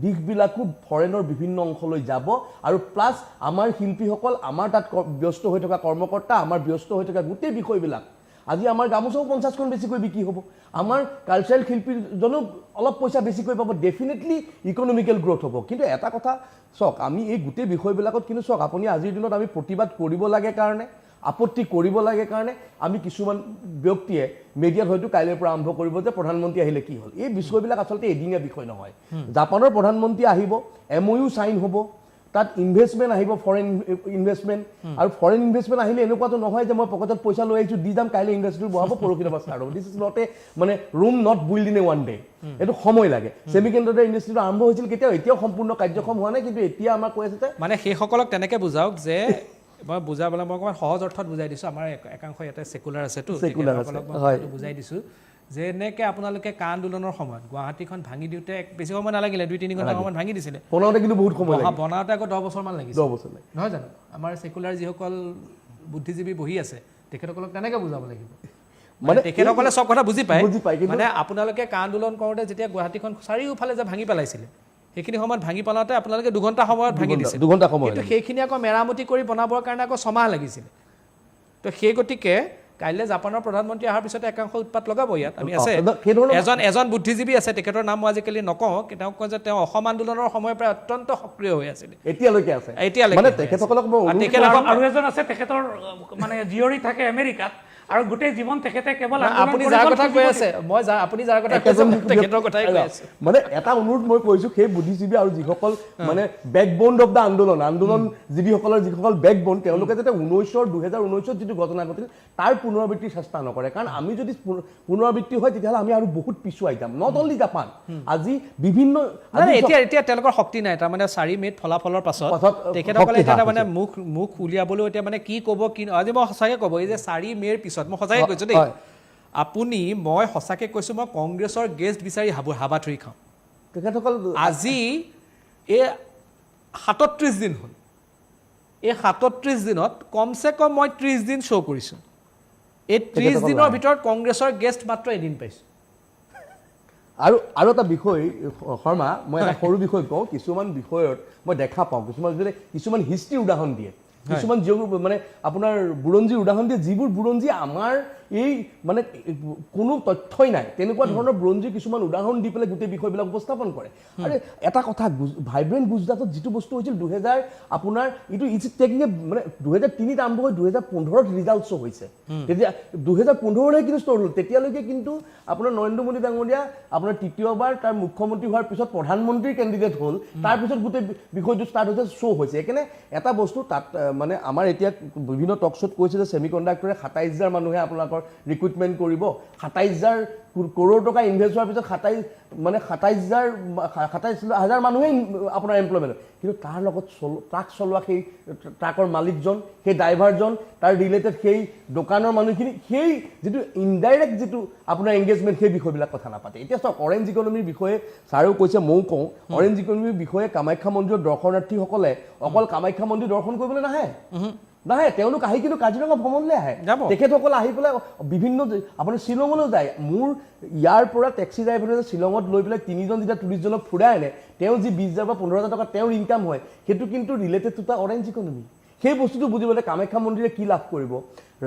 দিশবিলাকো ফৰেনৰ বিভিন্ন অংশলৈ যাব, আৰু প্লাছ আমাৰ শিল্পীসকল, আমাৰ তাত ব্যস্ত হৈ থকা কৰ্মকৰ্তা, আমাৰ ব্যস্ত হৈ থকা গোটেই বিষয়বিলাক, আজি আমাৰ গামোচাও 50খন বেছিকৈ বিক্ৰী হ'ব, আমাৰ কালচাৰেল শিল্পীজনো অলপ পইচা বেছিকৈ পাব, ডেফিনেটলি ইকনমিকেল গ্ৰোথ হ'ব। কিন্তু এটা কথা চাওক, আমি এই গোটেই বিষয়বিলাকত কিন্তু চাওক, আপুনি আজিৰ দিনত আমি প্ৰতিবাদ কৰিব লাগে কাৰণে, আপত্তি কৰিব লাগে কাৰণে আমি কিছুমান ব্যক্তিয়ে মিডিয়াত হয়তো কাইলৈৰ পৰা আৰম্ভ কৰিব যে প্ৰধানমন্ত্ৰী আহিলে কি হ'ল। এই বিষয়বিলাক আচলতে এদিনীয়া বিষয় নহয়। জাপানৰ প্ৰধানমন্ত্ৰী আহিব, MOU চাইন হ'ব, তাত ইনভেষ্টমেণ্ট আহিব, ফৰেন ইনভেষ্টমেণ্ট, আৰু ফৰেন ইনভেষ্টমেণ্ট আহিলে এনেকুৱাটো নহয় যে মই পকেটত পইচা লৈ আহিছোঁ, দি যাম, কাইলৈ ইণ্ডাষ্ট্ৰি বহাব, পৰহিৰ পৰা ষ্টাৰ্ট হ'ব। দিছ ইজ নট এ মানে room not build in a one day, এইটো সময় লাগে। ছেমিকণ্ডাক্টৰ ইণ্ডাষ্ট্ৰিটো আৰম্ভ হৈছিল কেতিয়াও, এতিয়াও সম্পূৰ্ণ কাৰ্যক্ষম হোৱা নাই, কিন্তু এতিয়া আমাৰ কৈ আছে যে মানে সেইসকলক তেনেকৈ বুজাওক যে মই বুজাবলৈ মই অকণমান সহজ অৰ্থত বুজাই দিছোঁ। আমাৰ একাংশ ইয়াতে ছেকুলাৰ আছেতো, তেখেতসকলক মই বুজাই দিছোঁ যে এনেকৈ আপোনালোকে কা আন্দোলনৰ সময়ত গুৱাহাটীখন ভাঙি দিওঁতে বেছি সময় নালাগিলে, 2-3 ঘণ্টা সময়ত ভাঙি দিছিলে। বনাওঁতে কিন্তু বহুত সময় লাগে, বনাওঁতে আকৌ 10 বছৰমান লাগিছে, 10 বছৰ লাগে, নহয় জানো? আমাৰ ছেকুলাৰ যিসকল বুদ্ধিজীৱী বহি আছে, তেখেতসকলক তেনেকৈ বুজাব লাগিব, মানে তেখেতসকলে চব কথা বুজি পায়। মানে আপোনালোকে কা আন্দোলন কৰোঁতে যেতিয়া গুৱাহাটীখন চাৰিওফালে যে ভাঙি পেলাইছিলে, সেইখিনি সময়ত ভাঙি পেলাওঁতে আপোনালোকে 2 ঘণ্টা সময়ত ভাঙি দিছে, 2 ঘণ্টা সময়, কিন্তু সেইখিনি আকৌ মেৰামতি কৰি বনাবৰ কাৰণে আকৌ 6 মাহ লাগিছিলে। তো সেই গতিকে কাইলৈ জাপানৰ প্ৰধানমন্ত্ৰী অহাৰ পিছতে একাংশ উৎপাত লগাব ইয়াত। আমি আছে এজন বুদ্ধিজীৱী আছে, তেখেতৰ নাম মই আজিকালি নকওঁ, তেওঁক কয় যে তেওঁ অসম আন্দোলনৰ সময়ৰ পৰা অত্যন্ত সক্ৰিয় হৈ আছিলে, এতিয়ালৈকে আছে। মানে তেখেতসকলক আৰু এজন আছে, তেখেতৰ মানে জীয়ৰী থাকে আমেৰিকাত, আৰু গোটেই জীৱন তেখেতে কেৱল আপুনি যাৰ কথা কৈ আছে, আপুনি যাৰ কথা কৈছে তেখেতৰ কথাই কৈ আছে। মানে এটা অনুৰোধ মই কৰিছোঁ, সেই বুদ্ধিজীৱী আৰু যিসকল মানে বেকবোন অফ দ্য আন্দোলনজীৱীসকলৰ যিসকল বেকবোন, তেওঁলোকে যাতে 2019 যিটো ঘটনা ঘটিল তাৰ পুনৰাবৃত্তিৰ চেষ্টা নকৰে। কাৰণ আমি যদি পুনৰাবৃত্তি হয়, তেতিয়াহ'লে আমি আৰু বহুত পিছুৱাই যাম। নট অনলি জাপান, আজি বিভিন্ন এতিয়া তেওঁলোকৰ শক্তি নাই। তাৰমানে 4 মে'ত ফলাফলৰ পাছত তেখেতসকলে এতিয়া তাৰমানে মুখ উলিয়াবলৈও এতিয়া মানে কি ক'ব, কি আজি মই সঁচাকৈ ক'ব, এই যে 4 মে'ৰ পিছত মই সঁচাকৈ কৈছোঁ দেই, মই সঁচাকৈ কৈছোঁ, মই কংগ্ৰেছৰ গেষ্ট বিচাৰি হাবাথুৰি খাওঁ। তেখেতসকল আজি এই 37 দিন হ'ল, এই 37 দিনত কমচে কম মই 30 দিন শ্ব' কৰিছোঁ। এই 30 দিনৰ ভিতৰত কংগ্ৰেছৰ গেষ্ট মাত্ৰ এদিন পাইছোঁ। আৰু এটা বিষয় শৰ্মা, মই এটা সৰু বিষয় কওঁ, কিছুমান বিষয়ত মই দেখা পাওঁ, কিছুমান হিষ্ট্ৰী উদাহৰণ দিয়ে, কিছুমান মানে আপোনাৰ বুৰঞ্জীৰ উদাহৰণ দিয়ে, যিবোৰ বুৰঞ্জী আমাৰ এই মানে কোনো তথ্যই নাই, তেনেকুৱা ধৰণৰ বুৰঞ্জীৰ কিছুমান উদাহৰণ দি পেলাই গোটেই বিষয়বিলাক উপস্থাপন কৰে। আৰু এটা কথা, ভাইব্ৰেণ্ট গুজৰাটত যিটো বস্তু হৈছিল 2000 আপোনাৰ এইটো ইটছ টেকিং মানে 2003 আৰম্ভ হৈ 2015 ৰিজাল্ট শ্ব' হৈছে। তেতিয়া 2015হে কিন্তু ষ্ট'ৰ হ'ল। তেতিয়ালৈকে কিন্তু আপোনাৰ নৰেন্দ্ৰ মোদী ডাঙৰীয়া আপোনাৰ তৃতীয়বাৰ তাৰ মুখ্যমন্ত্ৰী হোৱাৰ পিছত প্ৰধানমন্ত্ৰীৰ কেণ্ডিডেট হ'ল, তাৰপিছত গোটেই বিষয়টো ষ্টাৰ্ট হৈছে, শ্ব' হৈছে। সেইকাৰণে এটা বস্তু তাত মানে আমাৰ এতিয়া বিভিন্ন টক শ্ব'ত কৈছে যে ছেমি কণ্ডাক্টৰে 27,000 মানুহে আপোনালোকৰ ৰিক্ৰুইটমেণ্ট কৰিব, 27,000 কৰোৰ টকা ইনভেষ্ট হোৱাৰ পিছত 27,000 মানুহেই আপোনাৰ এমপ্লয়মেণ্ট, কিন্তু তাৰ লগত ট্ৰাক চলোৱা সেই ট্ৰাকৰ মালিকজন, সেই ড্ৰাইভাৰজন, তাৰ ৰিলেটেড সেই দোকানৰ মানুহখিনি, সেই যিটো ইনডাইৰেক্ট যিটো আপোনাৰ এংগেজমেণ্ট, সেই বিষয়বিলাক কথা নাপাতে। এতিয়া চাওক, অৰেঞ্জ ইকনমিৰ বিষয়ে ছাৰেও কৈছে, ময়ো কওঁ, অৰেঞ্জ ইকনমিৰ বিষয়ে কামাখ্যা মন্দিৰৰ দৰ্শনাৰ্থীসকলে অকল কামাখ্যা মন্দিৰ দৰ্শন কৰিবলৈ নাহে, তেওঁলোক আহি কিন্তু কাজিৰঙা ভ্ৰমণলৈ আহে। তেখেতসকল আহি পেলাই বিভিন্ন আপোনাৰ শ্বিলঙলৈ যায়। মোৰ ইয়াৰ পৰা টেক্সি ড্ৰাইভাৰে শ্বিলঙত লৈ পেলাই 3জন যেতিয়া টুৰিষ্টজনক ফুৰাই আনে, তেওঁ যি 20,000 বা 15,000 টকা তেওঁৰ ইনকাম হয়, সেইটো কিন্তু related to the orange economy. সেই বস্তুটো বুজিবলৈ কামাখ্যা মন্দিৰে কি লাভ কৰিব,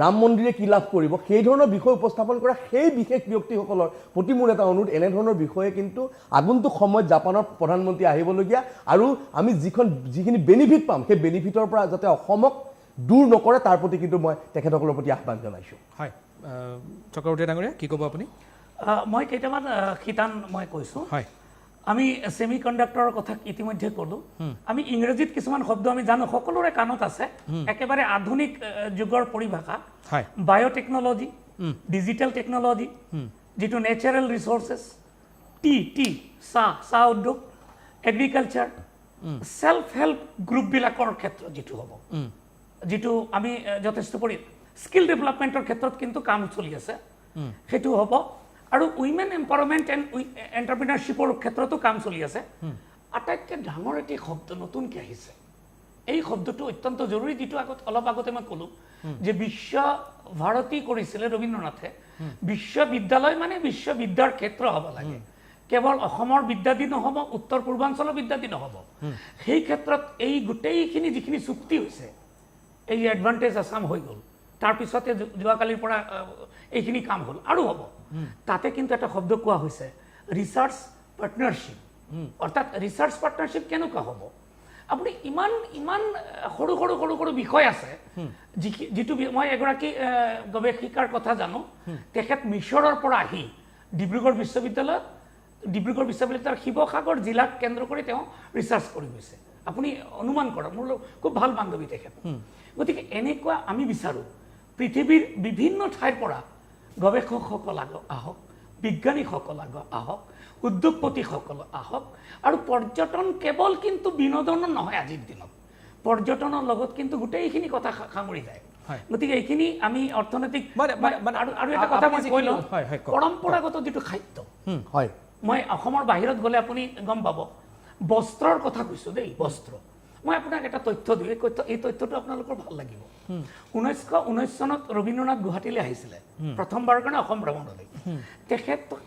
ৰাম মন্দিৰে কি লাভ কৰিব, সেই ধৰণৰ বিষয় উপস্থাপন কৰা সেই বিশেষ ব্যক্তিসকলৰ প্ৰতি মোৰ এটা অনুৰোধ, এনেধৰণৰ বিষয়ে কিন্তু আগন্তুক সময়ত জাপানৰ প্ৰধানমন্ত্ৰী আহিবলগীয়া, আৰু আমি যিখিনি বেনিফিট পাম, সেই বেনিফিটৰ পৰা যাতে অসমক দূৰ নকৰে, তাৰ প্ৰতি কিন্তু মই তেখেতসকলৰ প্ৰতি আহ্বান জনাইছোঁ। হয়, চক্ৰৱৰ্তী ডাঙৰীয়া, কি ক'ব আপুনি? মই কেইটামান শিতান মই কৈছোঁ। হয়, আমি ছেমি কণ্ডাক্টৰৰ কথা ইতিমধ্যে ক'লোঁ। আমি ইংৰাজীত কিছুমান শব্দ আমি জানো, সকলোৰে কাণত আছে, একেবাৰে আধুনিক যুগৰ পৰিভাষা। হয়, বায়'টেকনলজি, ডিজিটেল টেকনলজি, যিটো নেচাৰেল ৰিচোৰ্চেছ, চাহ উদ্যোগ, এগ্ৰিকালচাৰ, ছেল্ফ হেল্প গ্ৰুপবিলাকৰ ক্ষেত্ৰত যিটো হ'ব, যিটো আমি যথেষ্ট স্কিল ডেভেলপমেণ্টৰ ক্ষেত্ৰত কিন্তু কাম চলি আছে, সেইটো হ'ব। আৰু উইমেন এম্পাৱাৰমেণ্ট এণ্ড এণ্টাৰপ্ৰিনাৰশ্বিপৰ ক্ষেত্ৰতো কাম চলি আছে। আটাইতকৈ ডাঙৰ এটি শব্দ নতুনকৈ আহিছে, এই শব্দটো অত্যন্ত জৰুৰী, যিটো অলপ আগতে মই ক'লোঁ যে বিশ্বভাৰতী কৰিছিলে ৰবীন্দ্ৰনাথে। বিশ্ববিদ্যালয় মানে বিশ্ববিদ্যাৰ ক্ষেত্ৰ হ'ব লাগে, কেৱল অসমৰ বিদ্যাদি নহ'ব, উত্তৰ পূৰ্বাঞ্চলৰ বিদ্যাদি নহ'ব। সেই ক্ষেত্ৰত এই গোটেইখিনি যিখিনি চুক্তি হৈছে, এই এডভান্টেজ আছাম হৈ গ'ল, তাৰপিছতে যোৱাকালিৰ পৰা এইখিনি কাম হ'ল আৰু হ'ব। তাতে কিন্তু এটা শব্দ কোৱা হৈছে, ৰিচাৰ্চ পাৰ্টনাৰশ্বিপ। অৰ্থাৎ ৰিচাৰ্চ পাৰ্টনাৰশ্বিপ কেনেকুৱা হ'ব? আপুনি ইমান সৰু সৰু বিষয় আছে, যিটো মই এগৰাকী গৱেষিকাৰ কথা জানো, তেখেত মিছৰৰ পৰা আহি ডিব্ৰুগড় বিশ্ববিদ্যালয়ৰ শিৱসাগৰ জিলাক কেন্দ্ৰ কৰি তেওঁ ৰিচাৰ্চ কৰি গৈছে। আপুনি অনুমান কৰক, মোৰ খুব ভাল বান্ধৱী তেখেত। গতিকে এনেকুৱা আমি বিচাৰোঁ, পৃথিৱীৰ বিভিন্ন ঠাইৰ পৰা গৱেষকসকল আহক, বিজ্ঞানীসকল আহক, উদ্যোগপতিসকল আহক, আৰু পৰ্যটন কেৱল কিন্তু বিনোদনৰ নহয়, আজিৰ দিনত পৰ্যটনৰ লগত কিন্তু গোটেইখিনি কথা সামৰি যায়। গতিকে এইখিনি আমি অৰ্থনৈতিক আৰু এটা কথা মই কৈ লওঁ, পৰম্পৰাগত যিটো খাদ্য, মই অসমৰ বাহিৰত গ'লে আপুনি গম পাব, বস্ত্ৰৰ কথা কৈছোঁ দেই, বস্ত্ৰ। মই আপোনাক এটা তথ্য দিওঁ, এই তথ্যটো আপোনালোকৰ ভাল লাগিব। 1919 চনত ৰবীন্দ্ৰনাথ গুৱাহাটীলৈ আহিছিলে প্ৰথমবাৰৰ কাৰণে অসম ভ্ৰমণলৈ।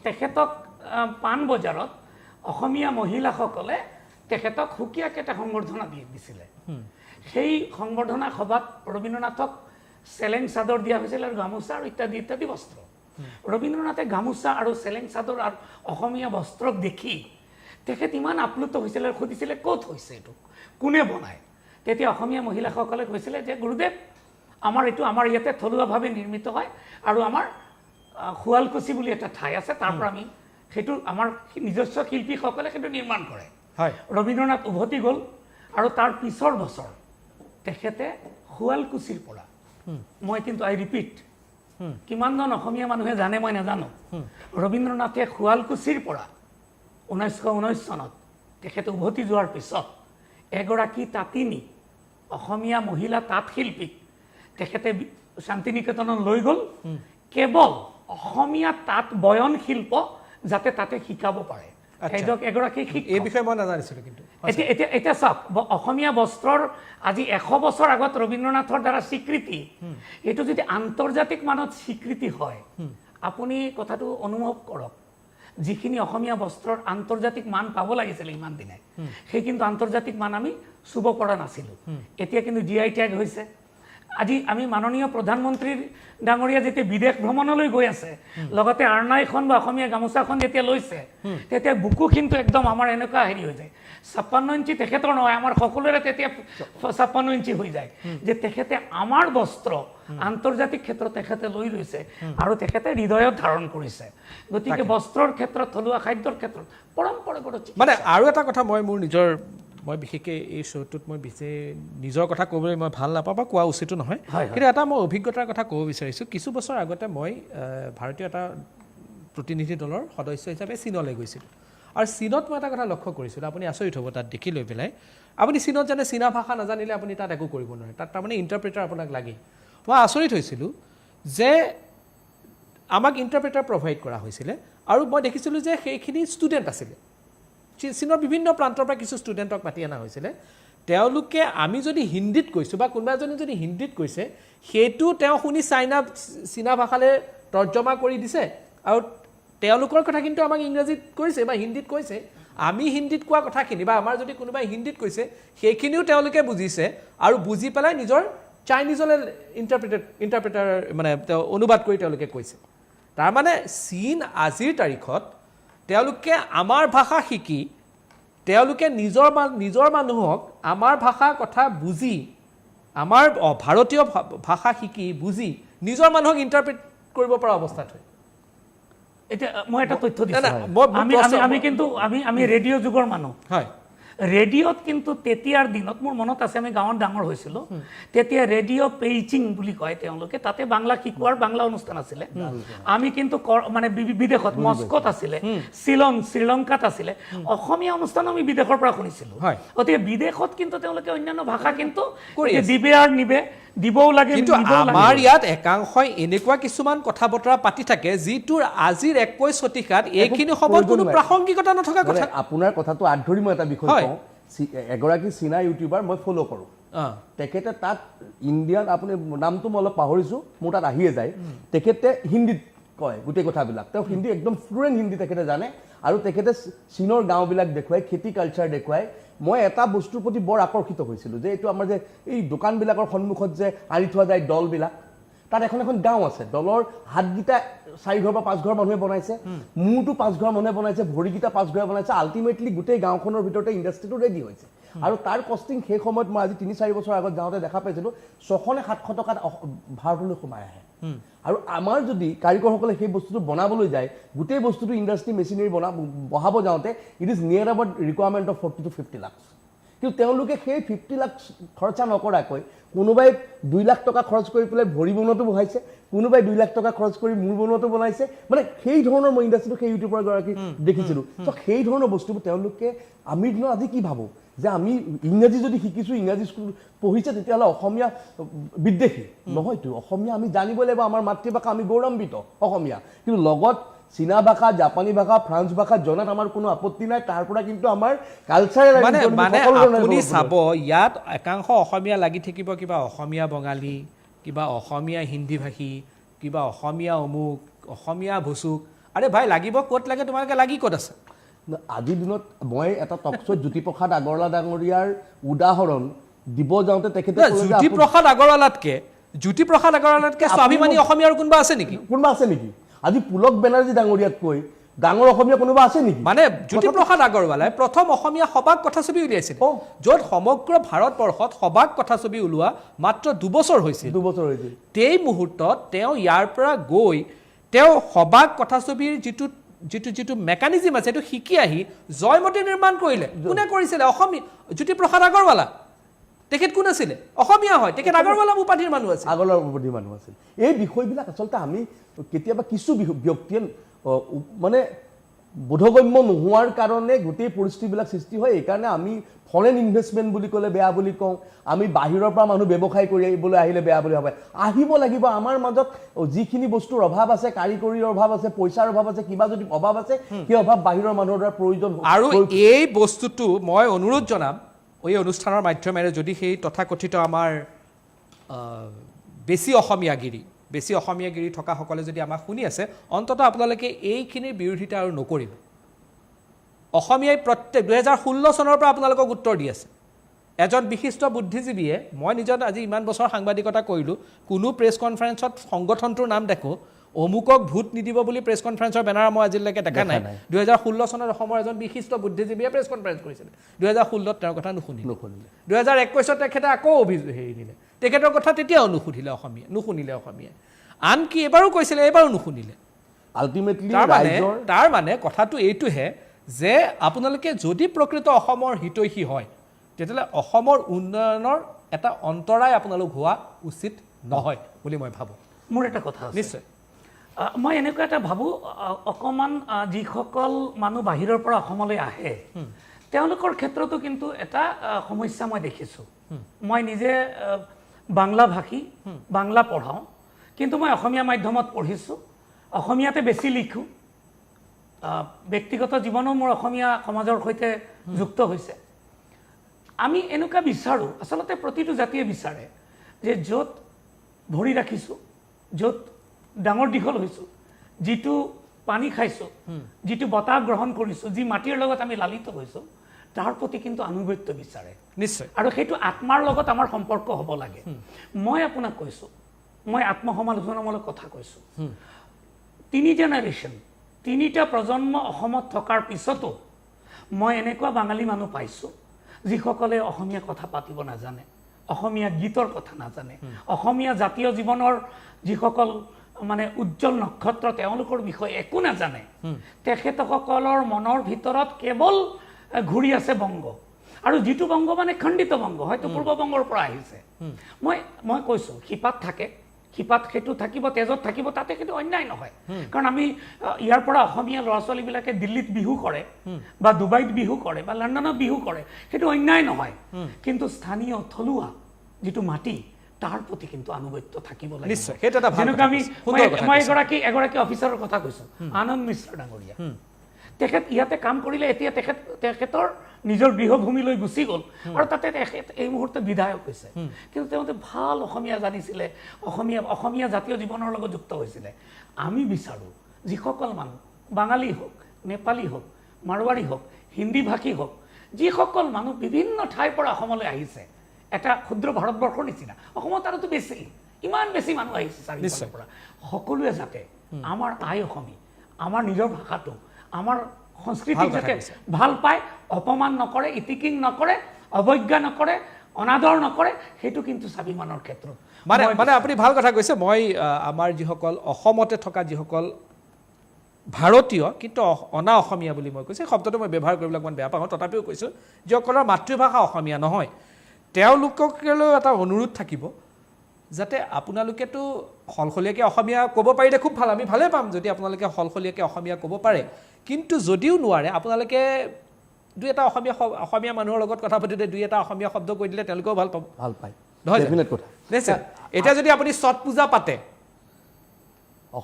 তেখেতক পাণবজাৰত অসমীয়া মহিলাসকলে তেখেতক সুকীয়াকৈ এটা সংবৰ্ধনা দিছিলে। সেই সংবৰ্ধনা সভাত ৰবীন্দ্ৰনাথক চেলেং চাদৰ দিয়া হৈছিল আৰু গামোচা আৰু ইত্যাদি বস্ত্ৰ। ৰবীন্দ্ৰনাথে গামোচা আৰু চেলেং চাদৰ আৰু অসমীয়া বস্ত্ৰক দেখি তেখেত ইমান আপ্লুত হৈছিলে আৰু সুধিছিলে, ক'ত হৈছে এইটো, কোনে বনায়? তেতিয়া অসমীয়া মহিলাসকলে কৈছিলে যে গুৰুদেৱ, আমাৰ ইয়াতে থলুৱাভাৱে নিৰ্মিত হয়, আৰু আমাৰ শুৱালকুছি বুলি এটা ঠাই আছে, তাৰ পৰা আমি সেইটো আমাৰ নিজস্ব শিল্পীসকলে সেইটো নিৰ্মাণ কৰে। ৰবীন্দ্ৰনাথ উভতি গ'ল, আৰু তাৰ পিছৰ বছৰ তেখেতে শুৱালকুছিৰ পৰা, মই কিন্তু আই ৰিপিট, কিমানজন অসমীয়া মানুহে জানে মই নাজানো, ৰবীন্দ্ৰনাথে শুৱালকুছিৰ পৰা 1919 চনত তেখেতে উভতি যোৱাৰ পিছত এগৰাকী তাঁতিনী অসমীয়া মহিলা তাঁত শিল্পীক তেখেতে শান্তি নিকেতনত লৈ গ'ল, কেৱল অসমীয়া তাঁত বয়ন শিল্প যাতে তাতে শিকাব পাৰে। এগৰাকী এই বিষয়ে মই নাজানিছিলোঁ। কিন্তু এতিয়া চাওক, অসমীয়া বস্ত্ৰৰ আজি 100 বছৰ আগত ৰবীন্দ্ৰনাথৰ দ্বাৰা স্বীকৃতি, এইটো যদি আন্তৰ্জাতিক মানত স্বীকৃতি হয়, আপুনি কথাটো অনুভৱ কৰক, যিখিনি অসমীয়া বস্ত্ৰৰ আন্তৰ্জাতিক মান পাব লাগিছিলে ইমান দিনে, সেই কিন্তু আন্তৰ্জাতিক মান আমি চুব পৰা নাছিলোঁ। এতিয়া কিন্তু GI টেগ হৈছে। আজি আমি মাননীয় প্ৰধানমন্ত্ৰীৰ ডাঙৰীয়া যেতিয়া বিদেশ ভ্ৰমণলৈ গৈ আছে, লগতে আৰনাইখন বা অসমীয়া গামোচাখন যেতিয়া লৈছে, তেতিয়া বুকু কিন্তু একদম আমাৰ এনেকুৱা হেৰি হৈ যায়, 56 ইঞ্চি তেখেতৰ নহয়, আমাৰ সকলোৰে তেতিয়া 56 ইঞ্চি হৈ যায়, যে তেখেতে আমাৰ বস্ত্ৰ আন্তৰ্জাতিক ক্ষেত্ৰত তেখেতে লৈ লৈছে আৰু তেখেতে হৃদয়ত ধাৰণ কৰিছে। গতিকে বস্ত্ৰৰ ক্ষেত্ৰত, থলুৱা খাদ্যৰ ক্ষেত্ৰত পৰম্পৰাগত মানে আৰু এটা কথা, মই বিশেষকৈ এই শ্ব'টোত মই নিজৰ কথা ক'বলৈ মই ভাল নাপাওঁ বা কোৱা উচিতো নহয়, কিন্তু এটা মই অভিজ্ঞতাৰ কথা ক'ব বিচাৰিছোঁ। কিছু বছৰ আগতে মই ভাৰতীয় এটা প্ৰতিনিধি দলৰ সদস্য হিচাপে চীনলৈ গৈছিলোঁ আৰু চীনত মই এটা কথা লক্ষ্য কৰিছিলোঁ আপুনি আচৰিত হ'ব তাত দেখি লৈ পেলাই আপুনি চীনত জানে চীনা ভাষা নাজানিলে আপুনি তাত একো কৰিব নোৱাৰে তাত তাৰমানে ইণ্টাৰপ্ৰেটাৰ আপোনাক লাগে মই আচৰিত হৈছিলোঁ যে আমাক ইণ্টাৰপ্ৰেটাৰ প্ৰভাইড কৰা হৈছিলে আৰু মই দেখিছিলোঁ যে সেইখিনি ষ্টুডেণ্ট আছিলে চীনৰ বিভিন্ন প্ৰান্তৰ পৰা কিছু ষ্টুডেণ্টক মাতি অনা হৈছিলে তেওঁলোকে আমি যদি হিন্দীত কৈছোঁ বা কোনোবা এজনে যদি হিন্দীত কৈছে সেইটো তেওঁ শুনি চীনা ভাষালৈ তৰ্জমা কৰি দিছে আৰু তেওঁলোকৰ কথা কিন্তু আমাক ইংৰাজীত কৈছে বা হিন্দীত কৈছে আমি হিন্দীত কোৱা কথাখিনি বা আমাৰ যদি কোনোবাই হিন্দীত কৈছে সেইখিনিও তেওঁলোকে বুজিছে আৰু বুজি পেলাই নিজৰ চাইনিজলৈ ইণ্টাৰপ্ৰেটাৰ মানে অনুবাদ কৰি তেওঁলোকে কৈছে তাৰমানে চীন আজিৰ তাৰিখত তেওঁলোকে আমাৰ ভাষা শিকি তেওঁলোকে নিজৰ মানুহক আমাৰ ভাষা কথা বুজি আমাৰ ভাৰতীয় ভাষা শিকি বুজি নিজৰ মানুহক ইণ্টাৰপ্ৰেট কৰিব পৰা অৱস্থাত হয় এতিয়া মই এটা তথ্য দিছোঁ আমি ৰেডিঅ' যুগৰ মানুহ হয় ৰেডিঅ'ত কিন্তু তেতিয়াৰ দিনত মোৰ মনত আছে আমি গাঁৱত ডাঙৰ হৈছিলোঁ তেতিয়া ৰেডিঅ' পেইচিং বুলি কয় তেওঁলোকে তাতে বাংলা শিকোৱাৰ বাংলা অনুষ্ঠান আছিলে আমি কিন্তু মানে বিদেশত মস্কোত আছিলে শ্বিলং শ্ৰীলংকাত আছিলে অসমীয়া অনুষ্ঠান আমি বিদেশৰ পৰা শুনিছিলোঁ গতিকে বিদেশত কিন্তু তেওঁলোকে অন্যান্য ভাষা কিন্তু দিবে আৰু নিবে দিবও লাগে কিন্তু আমাৰ ইয়াত একাংশই এনেকুৱা কিছুমান কথা বতৰা পাতি থাকে যিটোৰ আজিৰ 21 শতিকাত এইখিনি সময়ত কোনো প্ৰাসংগিকতা নথকা কথা আপোনাৰ কথাটো আঁত ধৰি মই এটা বিষয় কওঁ এগৰাকী চীনা ইউটিউবাৰ মই ফ'ল' কৰোঁ তেখেতে তাত ইণ্ডিয়ান আপুনি নামটো মই অলপ পাহৰিছোঁ মোৰ তাত আহিয়ে যায় তেখেতে হিন্দীত কয় গোটেই কথাবিলাক তেওঁ হিন্দী একদম ফ্লুৱেণ্ট হিন্দী তেখেতে জানে আৰু তেখেতে চীনৰ গাঁওবিলাক দেখুৱাই খেতি কালচাৰ দেখুৱাই মই এটা বস্তুৰ প্ৰতি বৰ আকৰ্ষিত হৈছিলোঁ যে এইটো আমাৰ যে এই দোকানবিলাকৰ সন্মুখত যে আঁৰি থোৱা যায় দলবিলাক তাত এখন গাঁও আছে দলৰ হাতকেইটা 4 ঘৰ বা 5 ঘৰ মানুহে বনাইছে মূৰটো 5 ঘৰ মানুহে বনাইছে ভৰিকেইটা 5 ঘৰ বনাইছে আল্টিমেটলি গোটেই গাঁওখনৰ ভিতৰতে ইণ্ডাষ্ট্ৰিটো ৰেডি হৈছে আৰু তাৰ কষ্টিং সেই সময়ত মই আজি 3-4 বছৰ আগত যাওঁতে দেখা পাইছিলোঁ 600 নে 700 টকাত ভাৰতলৈ সোমাই আহে আৰু আমাৰ যদি কাৰিকৰসকলে সেই বস্তুটো বনাবলৈ যায় গোটেই বস্তুটো ইণ্ডাষ্ট্ৰি মেচিনাৰী বহাব যাওঁতে ইট ইজ নিয়াৰ about requirement of 40 to 50 lakh কিন্তু তেওঁলোকে সেই 50 লাখ খৰচা নকৰাকৈ কোনোবাই 2 লাখ টকা খৰচ কৰি পেলাই ভৰি বনোৱাটো বহাইছে কোনোবাই 2 লাখ টকা খৰচ কৰি মূৰ বনোৱাটো বনাইছে মানে সেই ধৰণৰ মই ইণ্ডাষ্ট্ৰিটো সেই ইউটিউবাৰ গৰাকী দেখিছিলোঁ তো সেই ধৰণৰ বস্তুবোৰ তেওঁলোকে আমি দিনত আজি কি ভাবোঁ যে আমি ইংৰাজী যদি শিকিছোঁ ইংৰাজী স্কুল পঢ়িছে তেতিয়াহ'লে অসমীয়া বিদ্বেষী নহয়তো অসমীয়া আমি জানিব লাগিব আমাৰ মাতৃভাষা আমি গৌৰৱান্বিত অসমীয়া কিন্তু লগত চীনা ভাষা জাপানী ভাষা ফ্ৰান্স ভাষা জনাত আমাৰ কোনো আপত্তি নাই তাৰ পৰা কিন্তু আমাৰ কালচাৰেল মানে আপুনি চাব ইয়াত একাংশ অসমীয়া লাগি থাকিব কিবা অসমীয়া বঙালী কিবা অসমীয়া হিন্দী ভাষী কিবা অসমীয়া অমুক অসমীয়া ভুচুক আৰে ভাই লাগিব ক'ত লাগে তোমালোকে লাগি ক'ত আছে আজিৰ দিনত মই এটা টকশ্ব'ত জ্যোতিপ্ৰসাদ আগৰৱালা ডাঙৰীয়াৰ উদাহৰণ দিব যাওঁতে তেখেতে জ্যোতিপ্ৰসাদ আগৰৱালাতকে স্বাভিমানী অসমীয়াৰ কোনোবা আছে নেকি আজি পুলক বেনাৰ্জী ডাঙৰীয়াতকৈ ডাঙৰ অসমীয়া কোনোবা আছে নেকি মানে জ্যোতিপ্ৰসাদ আগৰৱালাই প্ৰথম অসমীয়া সবাক কথাছবি উলিয়াইছিল য'ত সমগ্ৰ ভাৰতবৰ্ষত সবাক কথাছবি ওলোৱা মাত্ৰ 2 বছৰ হৈছিল সেই মুহূৰ্তত তেওঁ ইয়াৰ পৰা গৈ তেওঁ সবাক কথাছবিৰ যিটো মেকানিজিম আছে সেইটো শিকি আহি জয়মতী নিৰ্মাণ কৰিলে কোনে কৰিছিলে অসমীয়া জ্যোতিপ্ৰসাদ আগৰৱালা তেখেত কোন আছিলে অসমীয়া হয় তেখেত আগৰৱালা উপাধিৰ মানুহ আছিল এই বিষয়বিলাক আচলতে আমি কেতিয়াবা কিছু ব্যক্তিয়ে মানে বোধগম্য নোহোৱাৰ কাৰণে গোটেই পৰিস্থিতিবিলাক সৃষ্টি হয় এইকাৰণে আমি ফৰেন ইনভেষ্টমেণ্ট বুলি ক'লে বেয়া বুলি কওঁ আমি বাহিৰৰ পৰা মানুহ ব্যৱসায় কৰিবলৈ আহিলে বেয়া বুলি ভাবে আহিব লাগিব আমাৰ মাজত যিখিনি বস্তুৰ অভাৱ আছে কাৰিকৰীৰ অভাৱ আছে পইচাৰ অভাৱ আছে কিবা যদি অভাৱ আছে সেই অভাৱ বাহিৰৰ মানুহৰ দ্বাৰা প্ৰয়োজন আৰু এই বস্তুটো মই অনুৰোধ জনাম এই অনুষ্ঠানৰ মাধ্যমেৰে যদি সেই তথাকথিত আমাৰ বেছি অসমীয়াগিৰি থকা সকলে যদি আমাক শুনি আছে অন্ততঃ আপোনালোকে এইখিনিৰ বিৰোধিতা আৰু নকৰিব অসমীয়াই প্ৰত্যেক 2016 চনৰ পৰা আপোনালোকক উত্তৰ দি আছে এজন বিশিষ্ট বুদ্ধিজীৱীয়ে মই নিজৰ আজি ইমান বছৰ সাংবাদিকতা কৰিলোঁ কোনো প্ৰেছ কনফাৰেন্সত সংগঠনটোৰ নাম দেখোঁ অমুকক ভোট নিদিব বুলি প্ৰেছ কনফাৰেন্সৰ বেনাৰ মই আজিলৈকে দেখা নাই 2016 চনত অসমৰ এজন বিশিষ্ট বুদ্ধিজীৱীয়ে প্ৰেছ কনফাৰেন্স কৰিছিল 2016ত তেওঁৰ কথা নুশুনিলে 2021ত তেখেতে আকৌ হেৰি নিলে তেখেতৰ কথা তেতিয়াও নুশুনিলে অসমীয়াই আনকি এবাৰো কৈছিলে এবাৰো নুশুনিলে আল্টিমেটলি তাৰ মানে কথাটো এইটোহে যে আপোনালোকে যদি প্ৰকৃত অসমৰ হিতৈষী হয় তেতিয়াহ'লে অসমৰ উন্নয়নৰ এটা অন্তৰায় আপোনালোক হোৱা উচিত নহয় বুলি মই ভাবোঁ মোৰ এটা কথা নিশ্চয় মই এনেকুৱা এটা ভাবোঁ অকণমান যিসকল মানুহ বাহিৰৰ পৰা অসমলৈ আহে তেওঁলোকৰ ক্ষেত্ৰতো কিন্তু এটা সমস্যা মই দেখিছোঁ। মই নিজে বাংলা ভাষী, বাংলা পঢ়াওঁ, কিন্তু মই অসমীয়া মাধ্যমত পঢ়িছোঁ, অসমীয়াতে বেছি লিখোঁ। ব্যক্তিগত জীৱনো মোৰ অসমীয়া সমাজৰ সৈতে যুক্ত হৈছে। আমি এনেকুৱা বিচাৰোঁ, আচলতে প্ৰতিটো জাতিয়ে বিচাৰে যে য'ত ভৰি ৰাখিছোঁ, য'ত ডাঙৰ দীঘল হৈছোঁ, যিটো পানী খাইছোঁ, যিটো বতাহ গ্ৰহণ কৰিছোঁ, যি মাটিৰ লগত আমি লালিত হৈছোঁ, তাৰ প্ৰতি কিন্তু আনুগত্য বিচাৰে। নিশ্চয়। আৰু সেইটো আত্মাৰ লগত আমাৰ সম্পৰ্ক হ'ব লাগে। মই আপোনাক কৈছোঁ, মই আত্মসমালোচনামূলক কথা কৈছোঁ। 3 জেনেৰেশ্যন, 3টা প্ৰজন্ম অসমত থকাৰ পিছতো মই এনেকুৱা বাঙালী মানুহ পাইছোঁ যিসকলে অসমীয়া কথা পাতিব নাজানে, অসমীয়া গীতৰ কথা নাজানে, অসমীয়া জাতীয় জীৱনৰ যিসকল মানে উজ্জ্বল নক্ষত্ৰ তেওঁলোকৰ বিষয়ে একো নাজানে। তেখেতসকলৰ মনৰ ভিতৰত কেৱল ঘূৰি আছে বংগ, আৰু যিটো বংগ মানে খণ্ডিত বংগ, হয়তো পূৰ্ব বংগৰ পৰা আহিছে। মই কৈছোঁ শিপাত থাকে, শিপাত সেইটো থাকিব, তেজত থাকিব, তাতে সেইটো অন্যায় নহয়। কাৰণ আমি ইয়াৰ পৰা অসমীয়া ল'ৰা ছোৱালীবিলাকে দিল্লীত বিহু কৰে বা ডুবাইত বিহু কৰে বা লণ্ডনত বিহু কৰে, সেইটো অন্যায় নহয়। কিন্তু স্থানীয় থলুৱা যিটো মাটি, তাৰ প্ৰতি কিন্তু আনুগত্য থাকিব লাগে। নিশ্চয়, সেইটো এটা ভাল যেনেকৈ আমি কথা। মই এগৰাকী অফিচাৰৰ কথা কৈছোঁ, আনন্দ মিশ্ৰ ডাঙৰীয়া। তেখেত ইয়াতে কাম কৰিলে, এতিয়া তেখেতৰ নিজৰ গৃহভূমিলৈ গুচি গ'ল আৰু তাতে তেখেত এই মুহূৰ্তে বিধায়ক হৈছে। কিন্তু তেওঁতে ভাল অসমীয়া জানিছিলে, অসমীয়া জাতীয় জীৱনৰ লগত যুক্ত হৈছিলে। আমি বিচাৰোঁ যিসকল মানুহ বাঙালী হওক, নেপালী হওক, মাৰোৱাৰী হওক, হিন্দী ভাষী হওক, যিসকল মানুহ বিভিন্ন ঠাইৰ পৰা অসমলৈ আহিছে, এটা ক্ষুদ্ৰ ভাৰতবৰ্ষৰ নিচিনা, অসমত আৰুতো বেছি, ইমান বেছি মানুহ আহিছে চাৰিওফালৰ পৰা, সকলোৱে যাতে আমাৰ আই অসমী, আমাৰ নিজৰ ভাষাটো, আমাৰ সংস্কৃতিক যাতে ভাল পায়, অপমান নকৰে, ইতিকিং নকৰে, অৱজ্ঞা নকৰে, অনাদৰ নকৰে, সেইটো কিন্তু স্বাভিমানৰ ক্ষেত্ৰত মানে আপুনি ভাল কথা কৈছে। মই আমাৰ যিসকল অসমতে থকা যিসকল ভাৰতীয় কিন্তু অনা অসমীয়া বুলি মই কৈছোঁ, শব্দটো মই ব্যৱহাৰ কৰিবলৈ অকণমান বেয়া পাওঁ, তথাপিও কৈছোঁ যিসকলৰ মাতৃভাষা অসমীয়া নহয়, তেওঁলোকলৈও এটা অনুৰোধ থাকিব যাতে আপোনালোকেতো সলসলীয়াকৈ অসমীয়া ক'ব পাৰিলে খুব ভাল, আমি ভালেই পাম যদি আপোনালোকে সলসলীয়াকৈ অসমীয়া ক'ব পাৰে। কিন্তু যদিও নোৱাৰে, আপোনালোকে 2-এটা অসমীয়া মানুহৰ লগত কথা পাতোঁতে 2-এটা অসমীয়া শব্দ কৈ দিলে তেওঁলোকেও ভাল পাব, ভাল পায়, নহয় ডেফিনেট কথা। নিশ্চয়। এতিয়া যদি আপুনি ছট পূজা পাতে,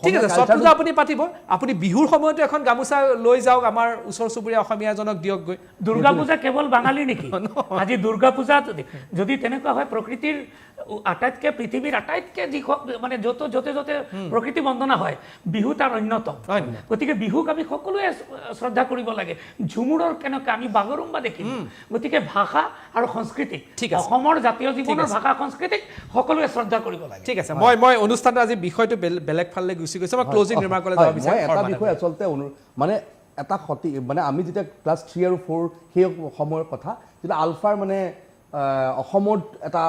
ঠিক আছে, ছট পূজা আপুনি পাতিব, আপুনি বিহুৰ সময়তো এখন গামোচা লৈ যাওক, আমাৰ ওচৰ চুবুৰীয়া অসমীয়া এজনক দিয়কগৈ। দুৰ্গা পূজা কেৱল বাঙালীৰ নেকি? আজি দুৰ্গা পূজা যদি তেনেকুৱা হয়, প্ৰকৃতিৰ আটাইতকৈ, পৃথিৱীৰ আটাইতকৈ মানে য'তে য'তে প্ৰকৃতি বন্দনা হয়, বিহু তাৰ অন্যতম। গতিকে বিহুক আমি সকলোৱে শ্ৰদ্ধা কৰিব লাগে। ঝুমুৰৰ কেনেকৈ আমি বাগৰুম্বা দেখিম। গতিকে ভাষা আৰু সংস্কৃতিক, অসমৰ জাতীয় জীৱনৰ ভাষা সংস্কৃতিক সকলোৱে শ্ৰদ্ধা কৰিব লাগে। ঠিক আছে, মই অনুষ্ঠানটো আজি বিষয়টো বেলেগ ফালে গুচি গৈছে, মই ক্লজিং ৰিমাৰ্কলৈ যাব বিচাৰিম। এটা বিষয় আচলতে মানে এটা মানে আমি যেতিয়া ক্লাছ 3 আৰু 4 সেই সময়ৰ কথা, যেতিয়া আলফাৰ মানে অসমত এটা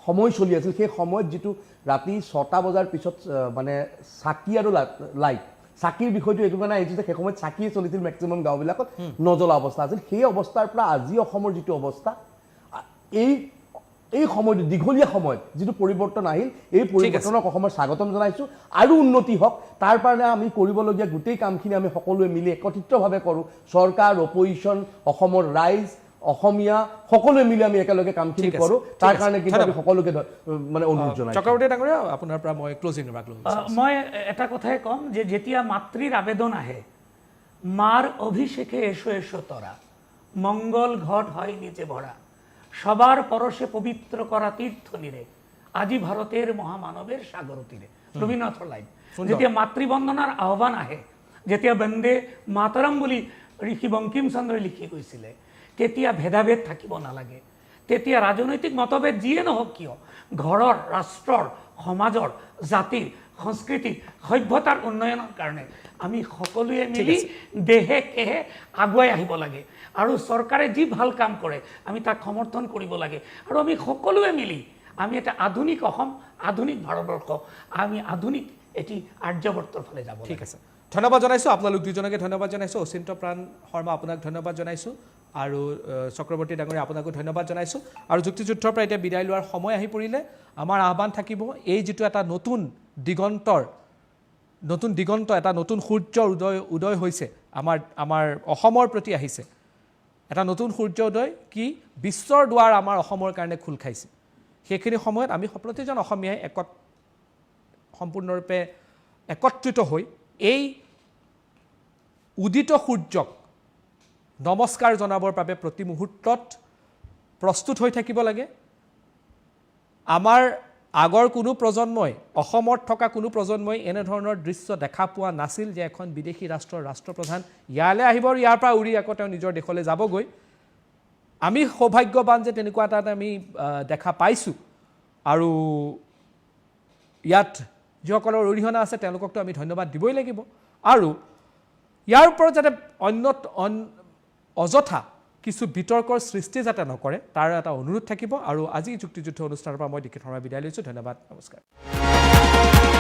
সময় চলি আছিল, সেই সময়ত যিটো ৰাতি 6টা বজাৰ পিছত মানে চাকি আৰু লাইট, চাকিৰ বিষয়টো এইটো কাৰণে আহিছিল যে সেই সময়ত চাকিয়ে চলিছিল মেক্সিমাম গাঁওবিলাকত, নজ্বলা অৱস্থা আছিল। সেই অৱস্থাৰ পৰা আজি অসমৰ যিটো অৱস্থা, এই সময়টো দীঘলীয়া সময়ত যিটো পৰিৱৰ্তন আহিল, এই পৰিৱৰ্তনক অসমৰ স্বাগতম জনাইছোঁ। আৰু উন্নতি হওক, তাৰ কাৰণে আমি কৰিবলগীয়া গোটেই কামখিনি আমি সকলোৱে মিলি একত্ৰিতভাৱে কৰোঁ, চৰকাৰ, অপজিশ্যন, অসমৰ ৰাইজ, অসমীয়া সকলোৱে মিলি আমি একেলগে কামখিনি কৰোঁ। তাৰ কাৰণে কিন্তু আমি সকলোকে মানে অনুৰোধ জনাইছোঁ। চক্ৰৱৰ্তী ডাঙৰীয়া, আপোনাৰ পৰা মই ক্লজিং ৰিমাৰ্ক ল'ব বিচাৰিছোঁ। মই এটা কথাই ক'ম যে যেতিয়া মাতৃৰ আবেদন আহে, মাৰ অভিষেকে এসো এসো তরা, মঙ্গল ঘট হয় নিচে ভরা, সবার পরশে পবিত্র করা তীর্থ নিরে, আজি ভারতের মহামানবের সাগর তীরে। ৰবীন্দ্ৰনাথৰ লাইন। যেতিয়া মাতৃবন্দনাৰ আহ্বান আহে, যেতিয়া বন্দে মাতৰম বুলি ঋষি বংকিমচন্দ্ৰই লিখি গৈছিলে, তেতিয়া ভেদাভেদ থাকিব নালাগে। তেতিয়া ৰাজনৈতিক মতভেদ যিয়ে নহওক কিয়, ঘৰৰ, ৰাষ্ট্ৰৰ, সমাজৰ, জাতিৰ, সংস্কৃতিৰ, সভ্যতাৰ উন্নয়নৰ কাৰণে আমি সকলোৱে মিলি দেহে কেহে আগুৱাই আহিব লাগে। আৰু চৰকাৰে যি ভাল কাম কৰে আমি তাক সমৰ্থন কৰিব লাগে। আৰু আমি সকলোৱে মিলি আমি এটা আধুনিক অসম, আধুনিক ভাৰতবৰ্ষ, আমি আধুনিক এটি আৰ্যবৰ্তৰ ফালে যাব। ঠিক আছে, ধন্যবাদ জনাইছোঁ আপোনালোক দুজনকে, ধন্যবাদ জনাইছোঁ। অচিন্ত প্ৰাণ শৰ্মা, আপোনাক ধন্যবাদ জনাইছোঁ, আৰু চক্ৰৱৰ্তী ডাঙৰীয়া আপোনাকো ধন্যবাদ জনাইছোঁ। আৰু যুক্তিযুদ্ধৰ পৰা এতিয়া বিদায় লোৱাৰ সময় আহি পৰিলে। আমাৰ আহ্বান থাকিব, এই যিটো এটা নতুন দিগন্তৰ নতুন দিগন্ত এটা নতুন সূৰ্যৰ উদয় হৈছে আমাৰ অসমৰ প্ৰতি আহিছে এটা নতুন সূৰ্য উদয় কি বিশ্বৰ দুৱাৰ আমাৰ অসমৰ কাৰণে খোল খাইছে সেইখিনি সময়ত আমি প্ৰতিজন অসমীয়াই সম্পূৰ্ণৰূপে একত্ৰিত হৈ এই উদিত সূৰ্যক নমস্কাৰ জনাবৰ বাবে প্ৰতি মুহূৰ্তত প্ৰস্তুত হৈ থাকিব লাগে আমাৰ আগৰ কোনো প্ৰজন্মই অসমত থকা কোনো প্ৰজন্মই এনে ধৰণৰ দৃশ্য দেখা পোৱা নাছিল যে এখন বিদেশী ৰাষ্ট্ৰৰ ৰাষ্ট্ৰপ্ৰধান ইয়ালৈ আহিব আৰু ইয়াৰ পৰা উৰি আকৌ তেওঁ নিজৰ দেশলৈ যাবগৈ আমি সৌভাগ্যৱান যে তেনেকুৱা এটা আমি দেখা পাইছোঁ আৰু ইয়াত যিসকলৰ অৰিহণা আছে তেওঁলোককতো আমি ধন্যবাদ দিবই লাগিব আৰু ইয়াৰ ওপৰত যাতে অযথা কিছু বিতৰ্কৰ সৃষ্টি যাতে নকৰে তাৰ এটা অনুৰোধ থাকিব আৰু আজি যুক্তিযুদ্ধ অনুষ্ঠানৰ পৰা মই দীক্ষিত শৰ্মা বিদায় লৈছোঁ ধন্যবাদ নমস্কাৰ